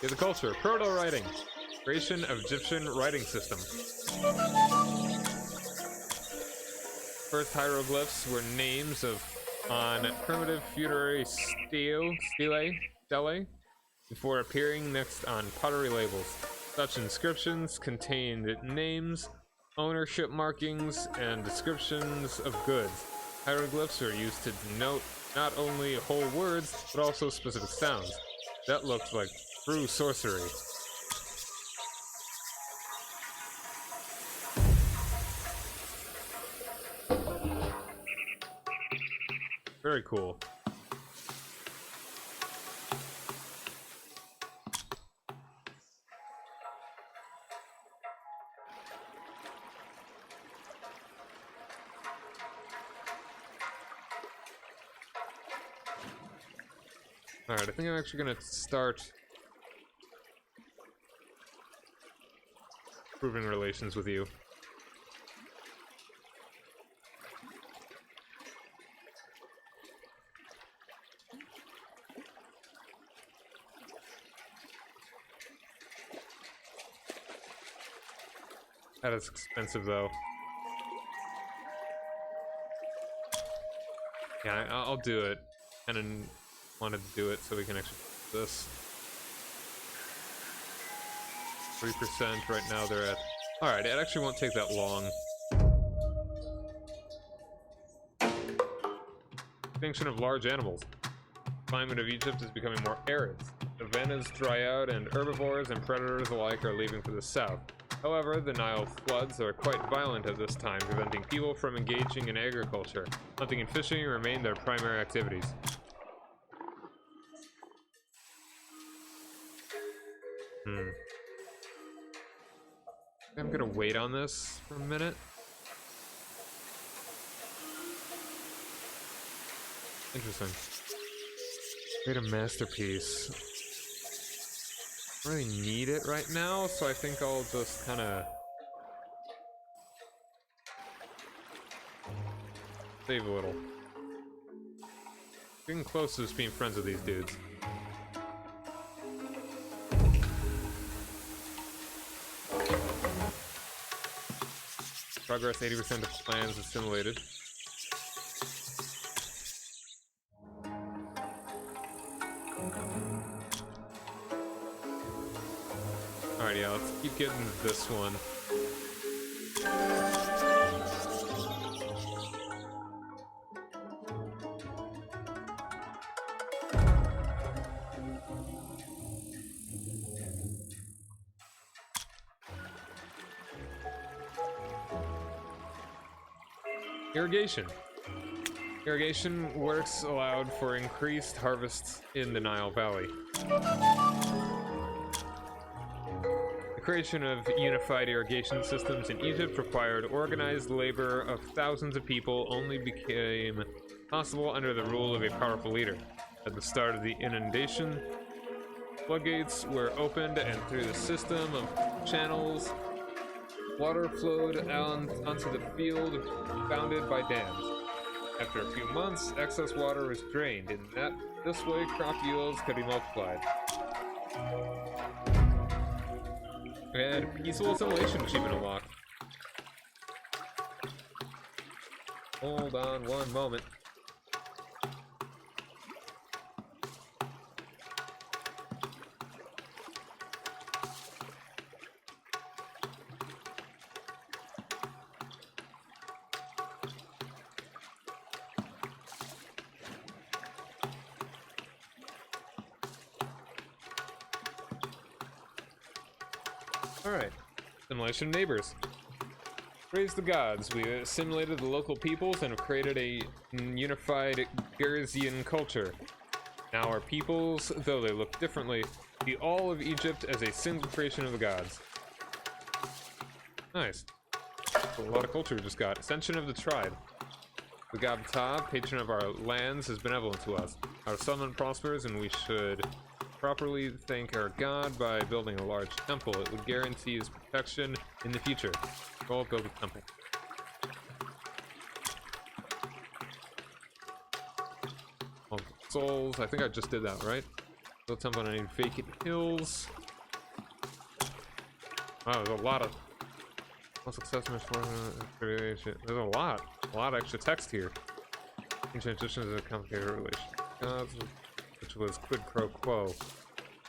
Get the culture. Proto-writing. Creation of Egyptian writing system. First hieroglyphs were names on primitive funerary stele before appearing next on pottery labels. Such inscriptions contained names, ownership markings, and descriptions of goods. Hieroglyphs are used to denote not only whole words, but also specific sounds. That looked like true sorcery. Very cool. Alright, I think I'm actually gonna start improving relations with you. That is expensive, though. Yeah, I'll do it. And then wanted to do it so we can actually do this. 3% right now they're at. Alright, it actually won't take that long. Extinction of large animals. The climate of Egypt is becoming more arid. Savannas dry out and herbivores and predators alike are leaving for the south. However, the Nile floods are quite violent at this time, preventing people from engaging in agriculture. Hunting and fishing remain their primary activities. Hmm. I'm gonna wait on this for a minute. Interesting. Create a masterpiece. I don't really need it right now, so I think I'll just kind of save a little. Getting close to just being friends with these dudes. Progress 80% of plans assimilated. Alright, yeah, let's keep getting this one. Irrigation. Irrigation works allowed for increased harvests in the Nile Valley. The creation of unified irrigation systems in Egypt required organized labor of thousands of people, only became possible under the rule of a powerful leader. At the start of the inundation, floodgates were opened, and through the system of channels, water flowed onto the field bounded by dams. After a few months, excess water was drained, and this way crop yields could be multiplied. And peaceful assimilation achievement unlocked. Hold on one moment. Alright. Assimilation neighbors. Praise the gods. We assimilated the local peoples and have created a unified Gerzian culture. Now our peoples, though they look differently, see all of Egypt as a single creation of the gods. Nice. A lot of culture we just got. Ascension of the tribe. The god Ptah, patron of our lands, is benevolent to us. Our settlement prospers, and we should properly thank our god by building a large temple. It would guarantee his protection in the future. Go build a temple. Oh, souls. I think I just did that, right? Build a temple on any vacant hills. Wow, there's a lot of success. There's a lot of extra text here. In transition is a complicated relation. Gods, which was quid pro quo.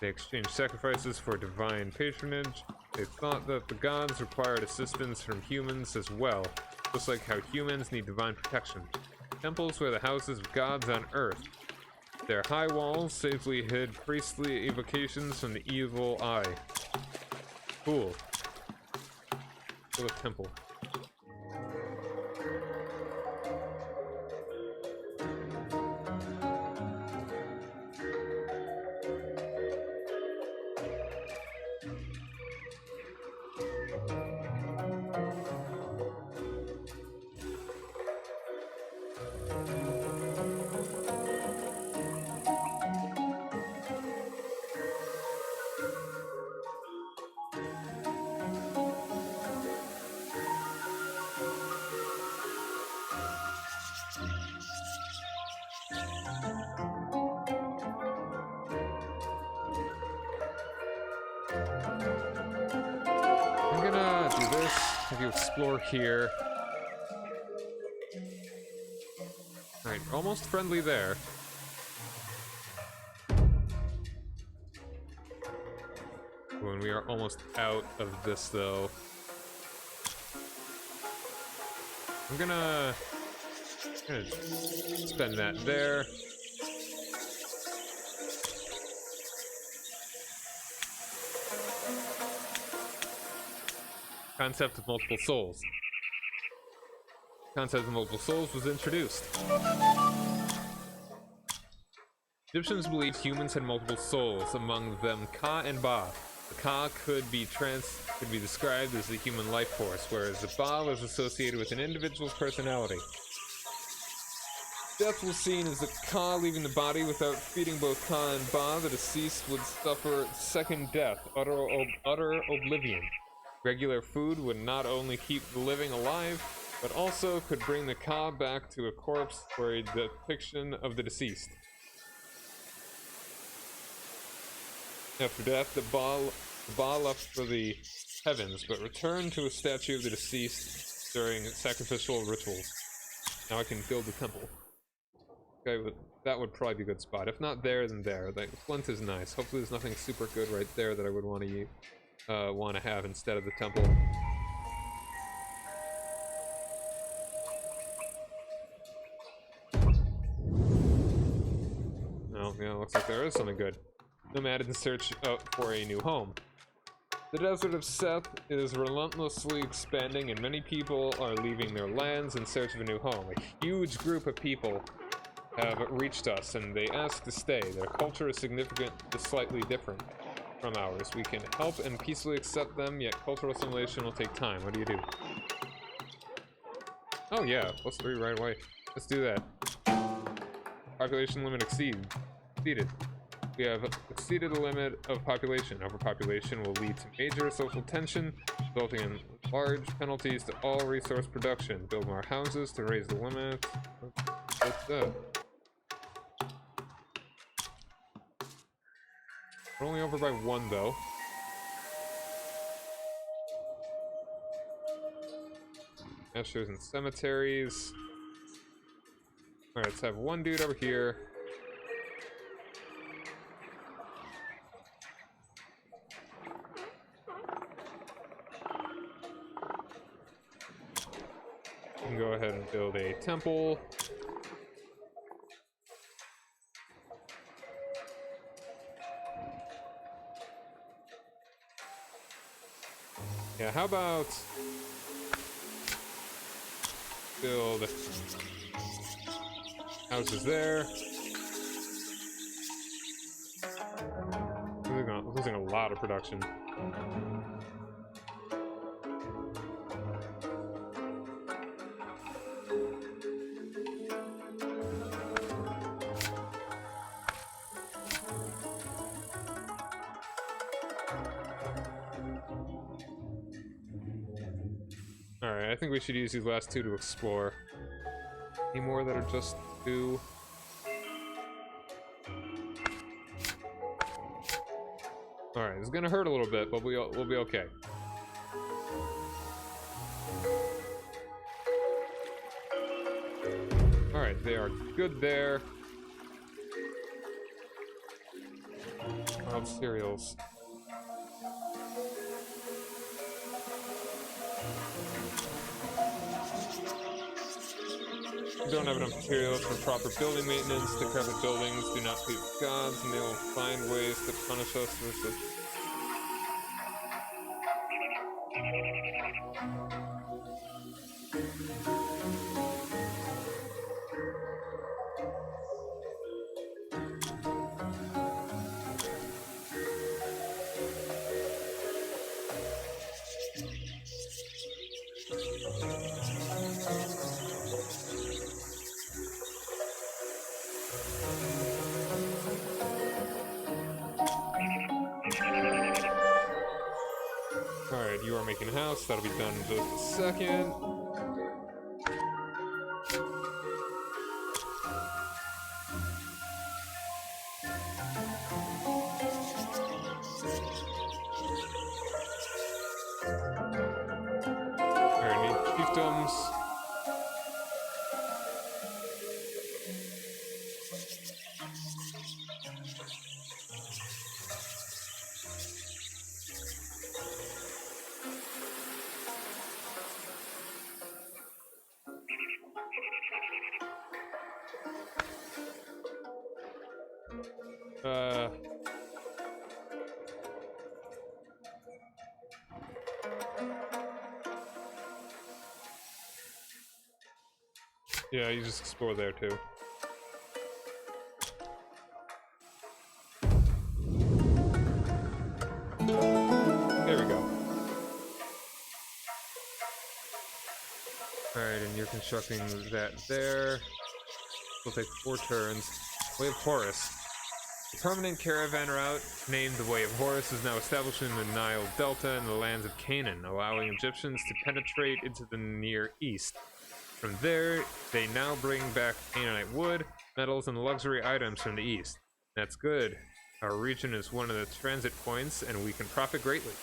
They exchanged sacrifices for divine patronage. They thought that the gods required assistance from humans as well, just like how humans need divine protection. Temples were the houses of gods on earth. Their high walls safely hid priestly evocations from the evil eye. Cool. Build a temple. Explore here. Alright, almost friendly there. When we are almost out of this, though. I'm gonna spend that there. Concept of multiple souls. Concept of multiple souls was introduced. Egyptians believed humans had multiple souls, among them Ka and Ba. The Ka could be described as a human life force, whereas the Ba was associated with an individual's personality. Death was seen as the Ka leaving the body without feeding both Ka and Ba. The deceased would suffer second death, utter oblivion. Regular food would not only keep the living alive, but also could bring the Ka back to a corpse or a depiction of the deceased. After death, the Ba left for the heavens, but returned to a statue of the deceased during sacrificial rituals. Now I can build the temple. Okay, that would probably be a good spot. If not there, then there. The flint is nice. Hopefully there's nothing super good right there that I would want to have instead of the temple. Oh, yeah, looks like there is something good. Nomad in search for a new home. The desert of Seth is relentlessly expanding, and many people are leaving their lands in search of a new home. A huge group of people have reached us, and they ask to stay. Their culture is significantly slightly different from ours. We can help and peacefully accept them, yet cultural assimilation will take time. What do you do? Oh yeah, +3 right away. Let's do that. Population limit exceeded. We have exceeded the limit of population. Overpopulation will lead to major social tension, resulting in large penalties to all resource production. Build more houses to raise the limit. What's that? We're only over by 1 though. Ashes and cemeteries. Alright, let's have 1 dude over here. We can go ahead and build a temple. Yeah, how about build houses there. Losing a lot of production. Alright, I think we should use these last 2 to explore. Any more that are just 2? Alright, it's gonna hurt a little bit, but we'll be okay. Alright, they are good there. Wild cereals. We don't have enough materials for proper building maintenance. Decrepit buildings do not please gods, and they will find ways to punish us with it. Alright, you are making a house. That'll be done in just a second. Alright, need chiefdoms. Yeah, you just explore there too. Alright, and you're constructing that there. We'll take 4 turns. Way of Horus. The permanent caravan route, named the Way of Horus, is now established in the Nile Delta and the lands of Canaan, allowing Egyptians to penetrate into the Near East. From there, they now bring back Canaanite wood, metals, and luxury items from the East. That's good. Our region is one of the transit points, and we can profit greatly.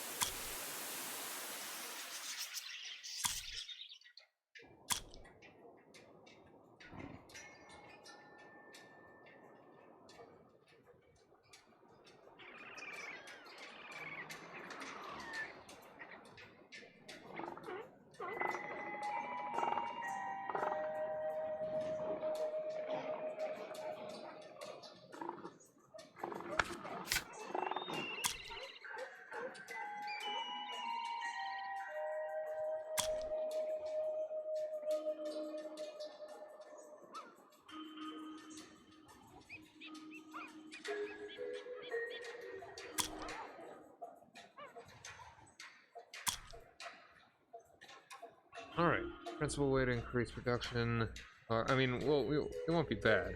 Alright, principal way to increase production. I mean, well, it won't be bad.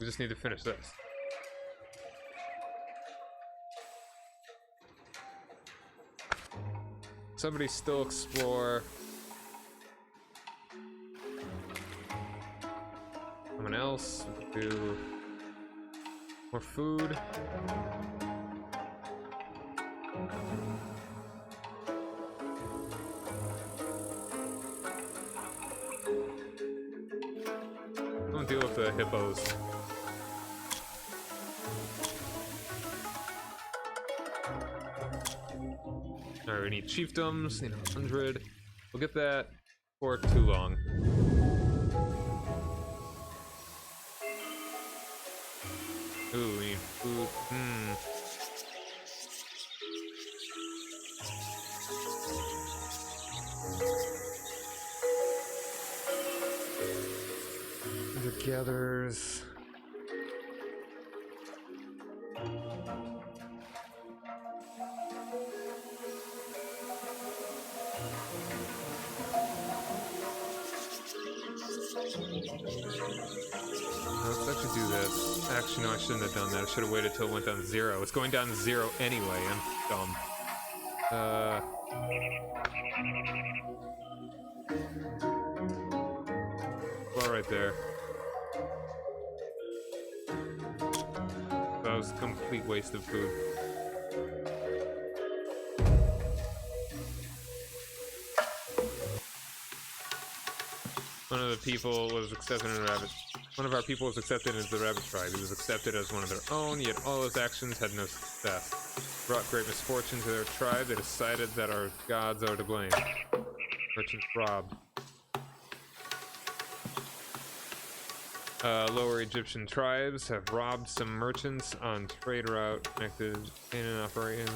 We just need to finish this. Somebody still explore. Someone else do more food. Don't deal with the hippos. Alright, we need chiefdoms, need 100. We'll get that for too long. Ooh, we need food. Hunter-gatherers. Let's actually do this. Actually, no, I shouldn't have done that. I should have waited till it went down to 0. It's going down to 0 anyway. I'm dumb. Well, right there. That was a complete waste of food. One of the people was accepted in the rabbit. One of our people was accepted into the rabbit tribe. He was accepted as one of their own, yet all his actions had no success. Brought great misfortune to their tribe. They decided that our gods are to blame. Merchants robbed. Lower Egyptian tribes have robbed some merchants on trade route connected to Canaan operating.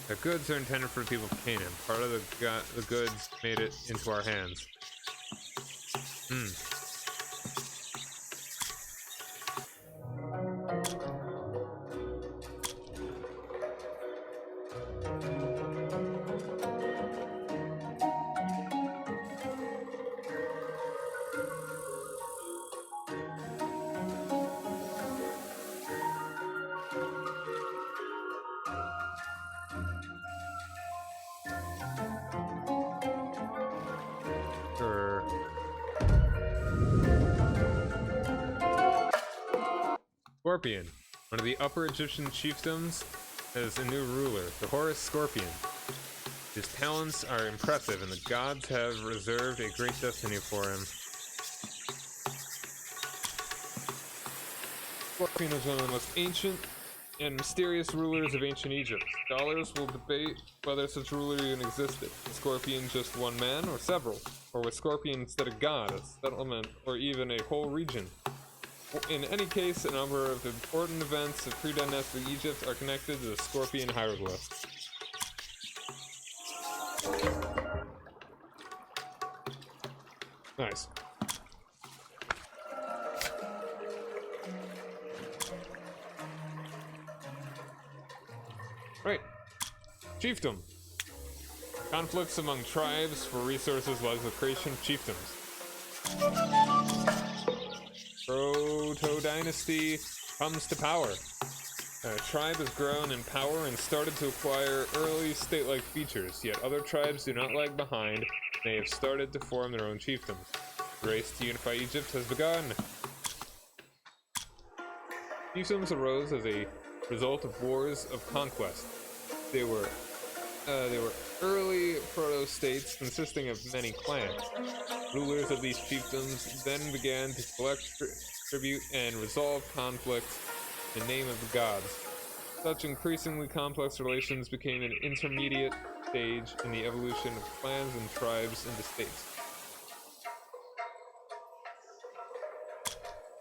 The goods are intended for the people of Canaan. Part of the goods made it into our hands. Scorpion. One of the upper Egyptian chiefdoms has a new ruler, the Horus Scorpion. His talents are impressive, and the gods have reserved a great destiny for him. Scorpion is one of the most ancient and mysterious rulers of ancient Egypt. Scholars will debate whether such ruler even existed. Was Scorpion just one man, or several? Or was Scorpion instead a god, a settlement, or even a whole region? In any case, a number of important events of pre-dynastic Egypt are connected to the Scorpion hieroglyph. Nice. Right. Chiefdom. Conflicts among tribes for resources led to the creation of chiefdoms. Proto Dynasty comes to power. A tribe has grown in power and started to acquire early state-like features, yet other tribes do not lag behind. They have started to form their own chiefdoms. The race to unify Egypt has begun. Chiefdoms arose as a result of wars of conquest. They were early proto-states consisting of many clans. Rulers of these chiefdoms then began to collect tribute and resolve conflicts in the name of the gods. Such increasingly complex relations became an intermediate stage in the evolution of clans and tribes into states.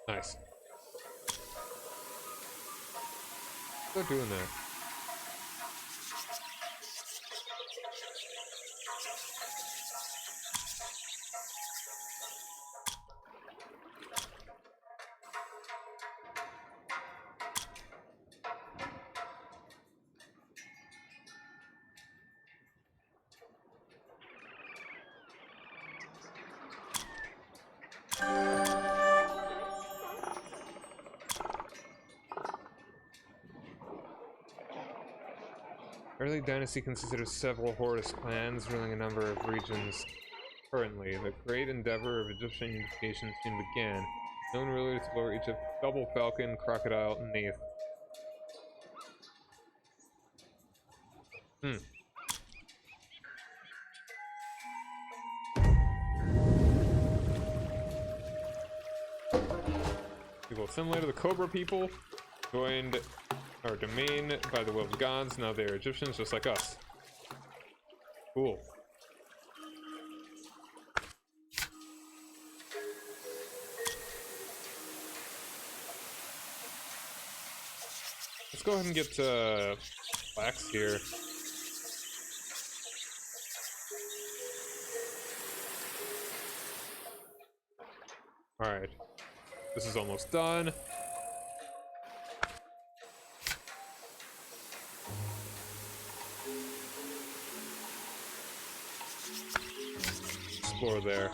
Nice. Start doing that. Early dynasty consisted of several Horus clans ruling a number of regions. Currently, the great endeavor of Egyptian unification soon began. Known rulers of Lower Egypt: Double Falcon, Crocodile, and Nath. People similar to the Cobra people joined our domain by the will of the gods. Now they are Egyptians just like us. Cool. Let's go ahead and get flax here. Alright. This is almost done. Explore there.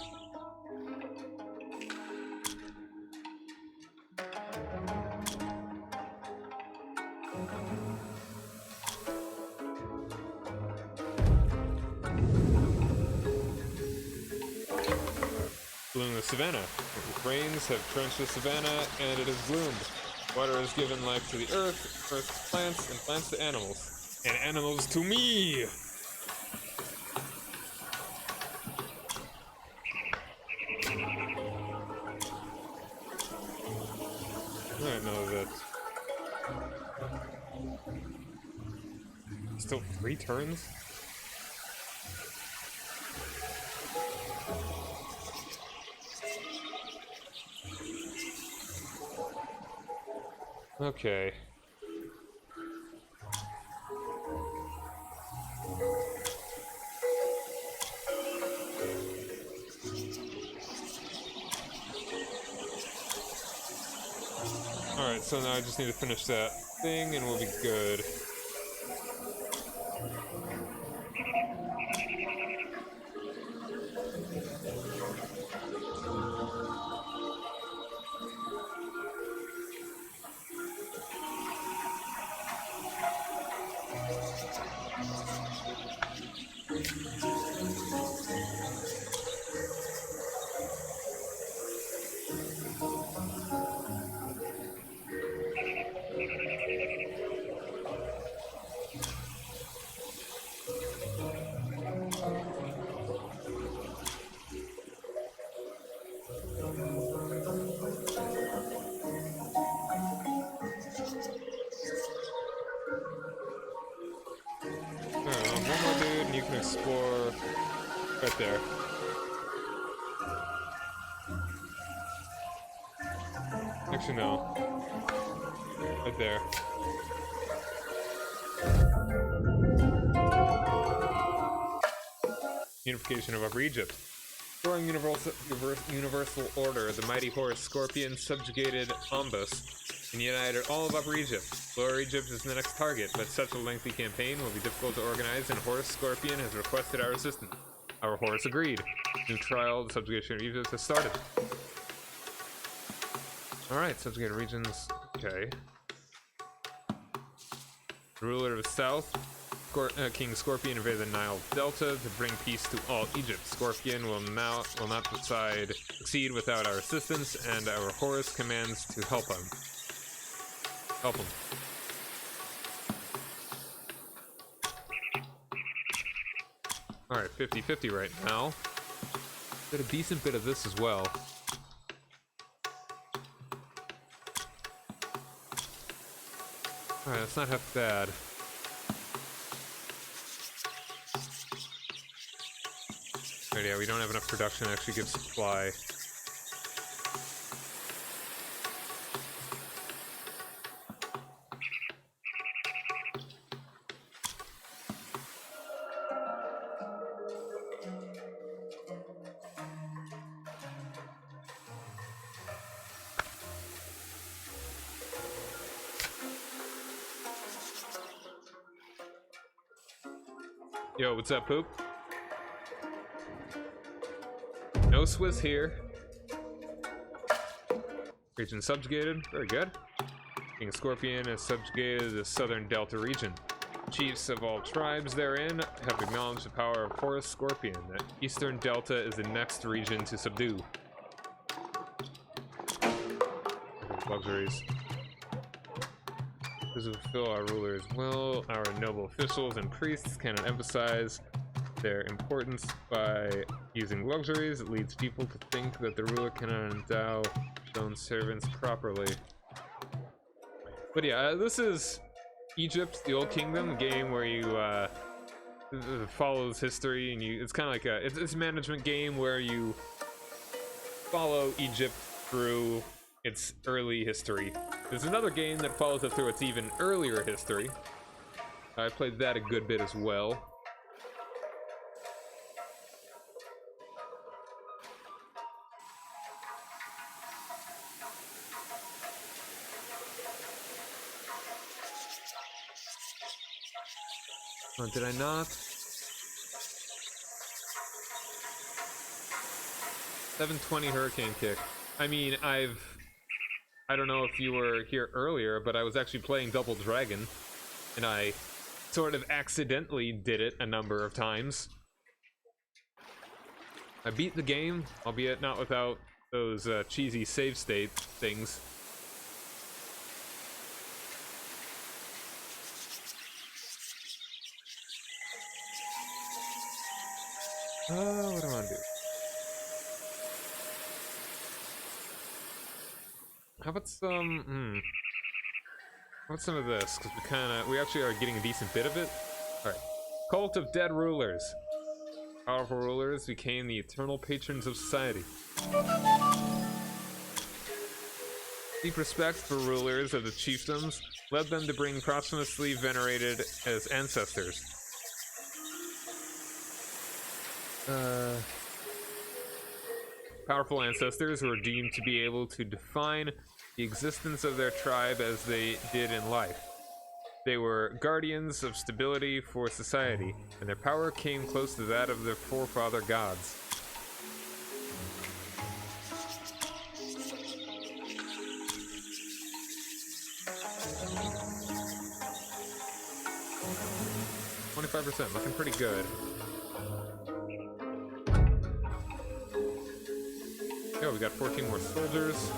Bloom the savannah. Rains have drenched the savannah, and it has bloomed. Water has given life to the earth, earth to plants, and plants to animals. And animals to me! I don't know that. Still 3 turns? Okay. Alright, so now I just need to finish that thing and we'll be good. Explore right there. Actually, no. Right there. Unification of Upper Egypt. During universal order, the mighty Horus Scorpion subjugated Ombus, and united all of Upper Egypt. Lower Egypt is the next target, but such a lengthy campaign will be difficult to organize, and Horus Scorpion has requested our assistance. Our Horus agreed. New trial, the subjugation of Egypt has started. Alright, subjugated regions. Okay. The ruler of the south, King Scorpion, invaded the Nile Delta to bring peace to all Egypt. Scorpion will not succeed without our assistance, and our Horus commands to help him. Alright, 50-50 right now. Did a decent bit of this as well. Alright, that's not half bad. Alright, yeah, we don't have enough production to actually give supply. Yo, what's up, Poop? No Swiss here. Region subjugated. Very good. King Scorpion has subjugated the southern Delta region. Chiefs of all tribes therein have acknowledged the power of Horus Scorpion. The eastern Delta is the next region to subdue. Luxuries. This will fulfill our ruler's will. Our noble officials and priests cannot emphasize their importance by using luxuries. It leads people to think that the ruler cannot endow his own servants properly. But yeah, this is Egypt, the Old Kingdom, a game where you follows history, and it's kind of like it's a management game where you follow Egypt through its early history. There's another game that follows it through its even earlier history. I played that a good bit as well. Oh, did I not? 720 Hurricane Kick. I mean, I don't know if you were here earlier, but I was actually playing Double Dragon, and I sort of accidentally did it a number of times. I beat the game, albeit not without those cheesy save state things. What do I want to do? How about some, how about some of this? Because we actually are getting a decent bit of it. Alright. Cult of Dead Rulers. Powerful rulers became the eternal patrons of society. Deep respect for rulers of the chiefdoms led them to bring posthumously venerated as ancestors. Powerful ancestors who were deemed to be able to define the existence of their tribe as they did in life. They were guardians of stability for society, and their power came close to that of their forefather gods. %, looking pretty good. Yeah, we got 14 more soldiers.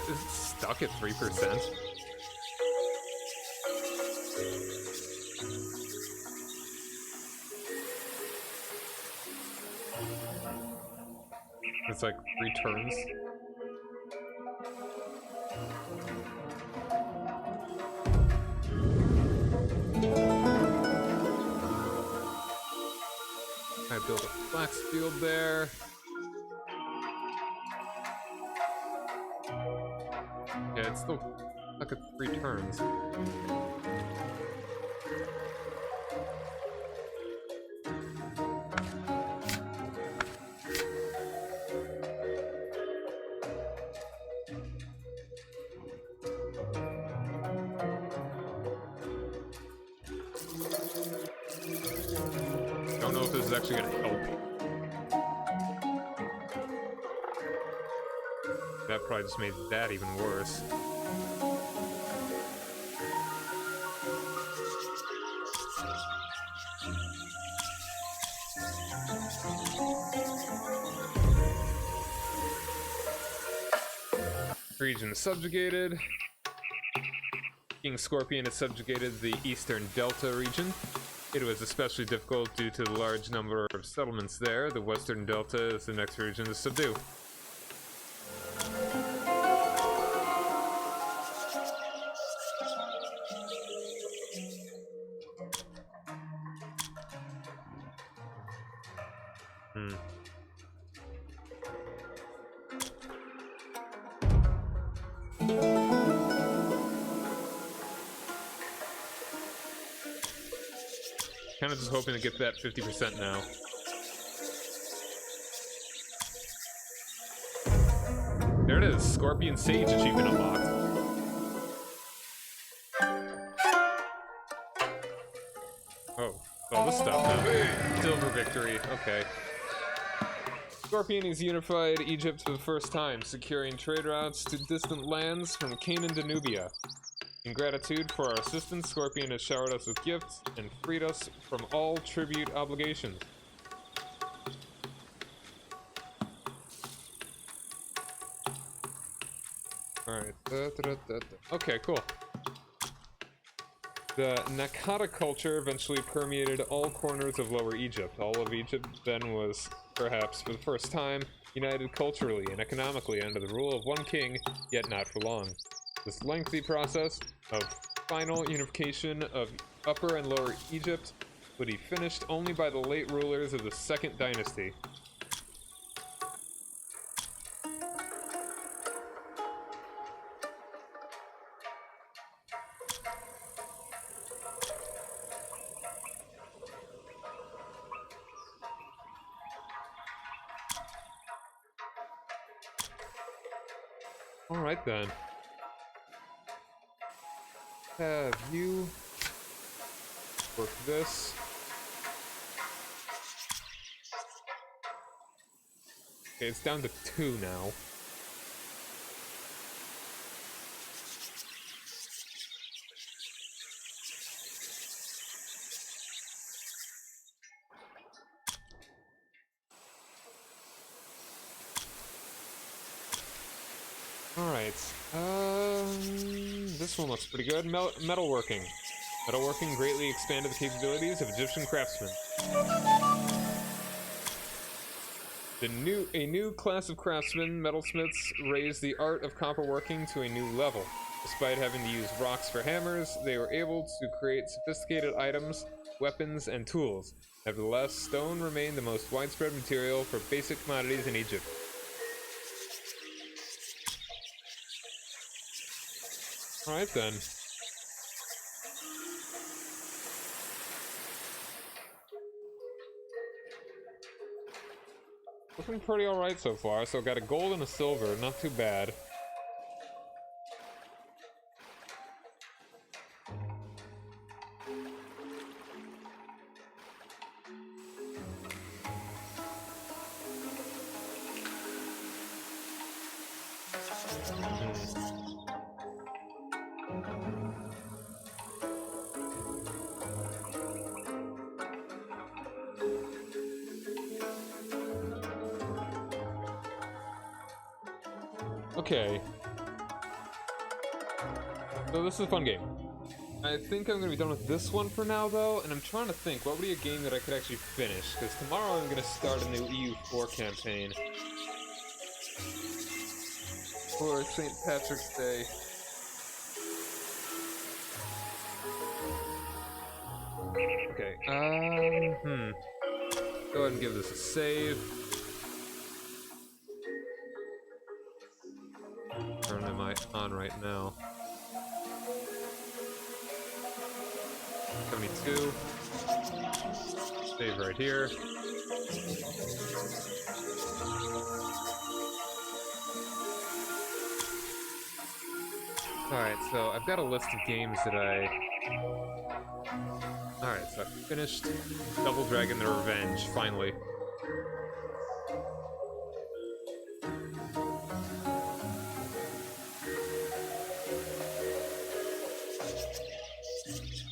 Is it stuck at 3%? It's like 3 turns. Alright, build Max field there. Yeah, it's still stuck at 3 turns. Don't know if this is actually gonna help. That probably just made that even worse. Region subjugated. King Scorpion has subjugated the Eastern Delta region. It was especially difficult due to the large number of settlements there. The Western Delta is the next region to subdue. Kind of just hoping to get that 50% now. There it is, Scorpion Sage achievement unlocked. Oh, all this stuff now. Silver victory, okay. Scorpion has unified Egypt for the first time, securing trade routes to distant lands from Canaan to Nubia. In gratitude for our assistance, Scorpion has showered us with gifts and freed us from all tribute obligations. Alright. Okay, cool. The Nakata culture eventually permeated all corners of Lower Egypt. All of Egypt then was, perhaps for the first time, united culturally and economically under the rule of one king, yet not for long. This lengthy process of final unification of Upper and Lower Egypt would be finished only by the late rulers of the Second Dynasty. Alright then. Have you work this? Okay, it's down to 2 now. Alright, this one looks pretty good. Metalworking. Metalworking greatly expanded the capabilities of Egyptian craftsmen. A new class of craftsmen, metalsmiths, raised the art of copperworking to a new level. Despite having to use rocks for hammers, they were able to create sophisticated items, weapons, and tools. Nevertheless, stone remained the most widespread material for basic commodities in Egypt. Alright then. Looking pretty alright so far, so got a gold and a silver, not too bad. Okay. So this is a fun game. I think I'm gonna be done with this one for now, though, and I'm trying to think, what would be a game that I could actually finish? Because tomorrow I'm gonna start a new EU4 campaign for St. Patrick's Day. Okay, Go ahead and give this a save. Turn am I on right now? 72. Save right here. Alright, so I've got a list of games that I... Alright, so I finished Double Dragon the Revenge, finally.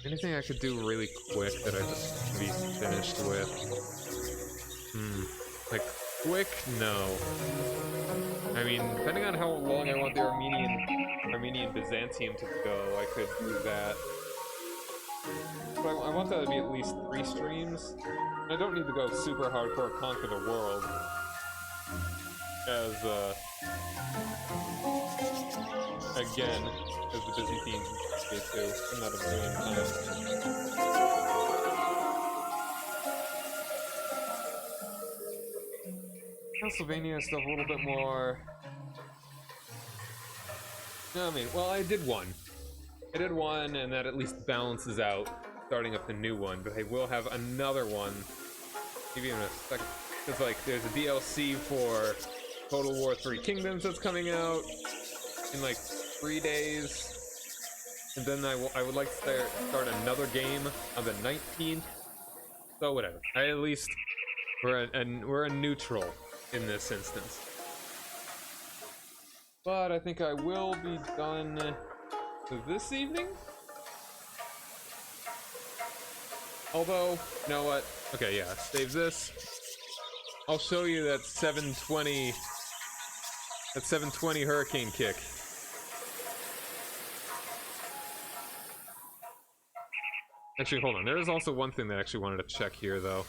Anything I could do really quick that I just be finished with? Like, quick? No. I mean, depending on how long I want the Armenian Byzantium to go, I could do that. But I want that to be at least 3 streams. I don't need to go super hardcore conquer the world. As, again, as the Byzantines did too. I'm not a million times. Pennsylvania stuff a little bit more... No, I mean, well, I did one. And that at least balances out starting up the new one, but I will have another one, maybe in a second, because, like, there's a DLC for Total War 3 Kingdoms that's coming out in, like, 3 days, and then I would like to start another game on the 19th, so whatever. At least, we're a neutral in this instance. But I think I will be done this evening? Although, you know what? Okay, yeah, save this. I'll show you that 720 hurricane kick. Actually, hold on. There is also one thing that I actually wanted to check here, though.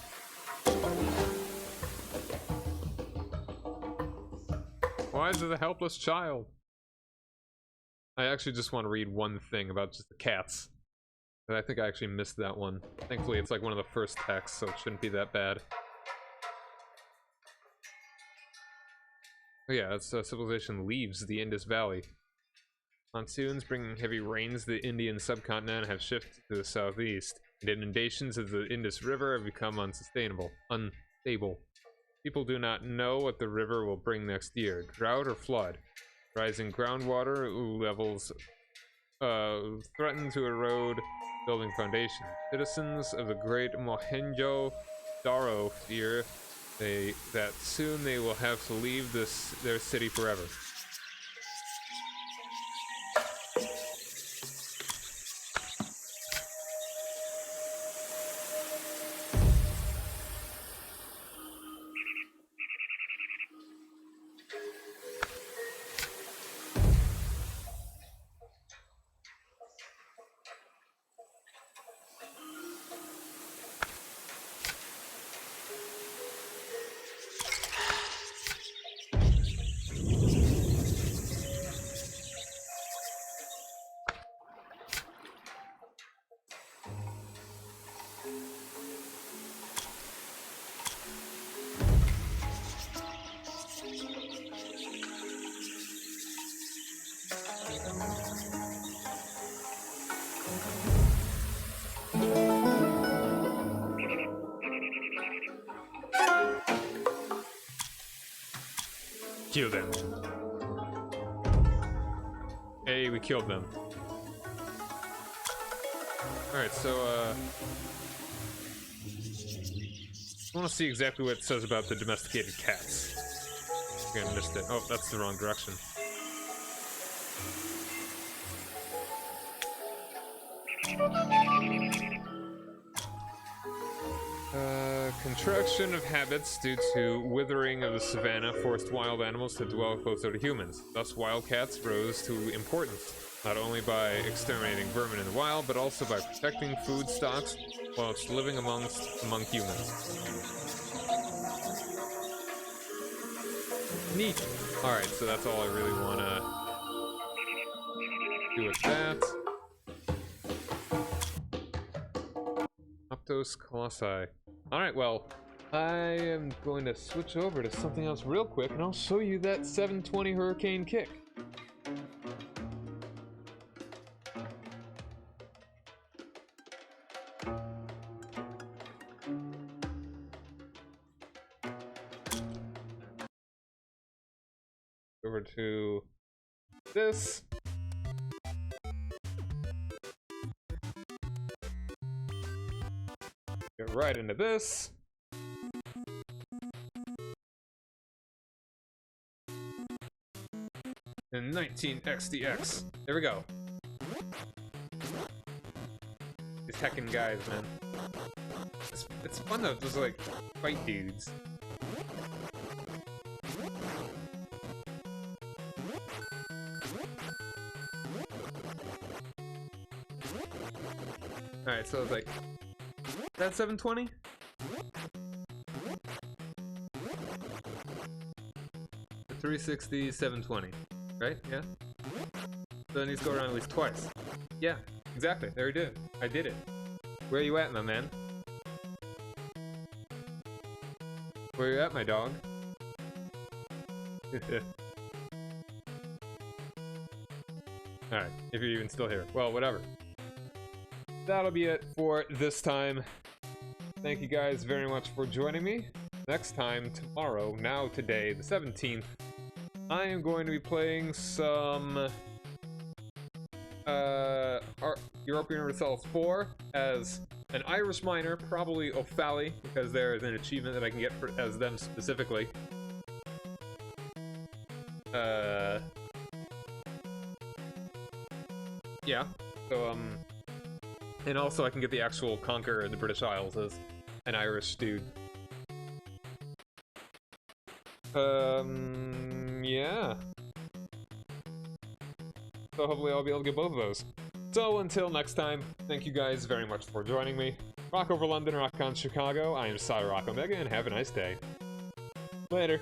Why is it a helpless child? I actually just want to read one thing about just the cats. But I think I actually missed that one. Thankfully, it's like one of the first texts, so it shouldn't be that bad. Oh yeah, it's civilization leaves the Indus Valley. Monsoons bringing heavy rains to the Indian subcontinent have shifted to the southeast, and inundations of the Indus River have become unstable. People do not know what the river will bring next year, drought or flood. Rising groundwater levels threaten to erode building foundations. Citizens of the great Mohenjo-Daro fear that soon they will have to leave their city forever. Kill them. Hey, we killed them. Alright, so, I want to see exactly what it says about the domesticated cats. I think I missed it. Oh, that's the wrong direction. Contraction of habits due to withering of the savanna forced wild animals to dwell closer to humans. Thus, wildcats rose to importance, not only by exterminating vermin in the wild, but also by protecting food stocks whilst living among humans. Neat. Alright, so that's all I really want to do with that. Optos Colossi. Alright, well, I am going to switch over to something else real quick, and I'll show you that 720 hurricane kick. Over to this. Get right into this. And 19XDX. There we go. These Tekken guys, man. It's fun though, just like fight dudes. Alright, so it's like, that's 720? The 360, 720. Right? Yeah? So then he's go around at least twice. Yeah, exactly. There he did. I did it. Where you at, my man? Where you at, my dog? Alright, if you're even still here. Well, whatever. That'll be it for this time. Thank you guys very much for joining me. Next time, tomorrow, now today, the 17th, I am going to be playing some European Universalis 4 as an Irish miner, probably O'Fally, because there is an achievement that I can get for, as them specifically. Yeah, so, and also I can get the actual Conquer the British Isles as an Irish dude. Yeah. So hopefully I'll be able to get both of those. So until next time, thank you guys very much for joining me. Rock over London, rock on Chicago. I am Rock Omega, and have a nice day. Later.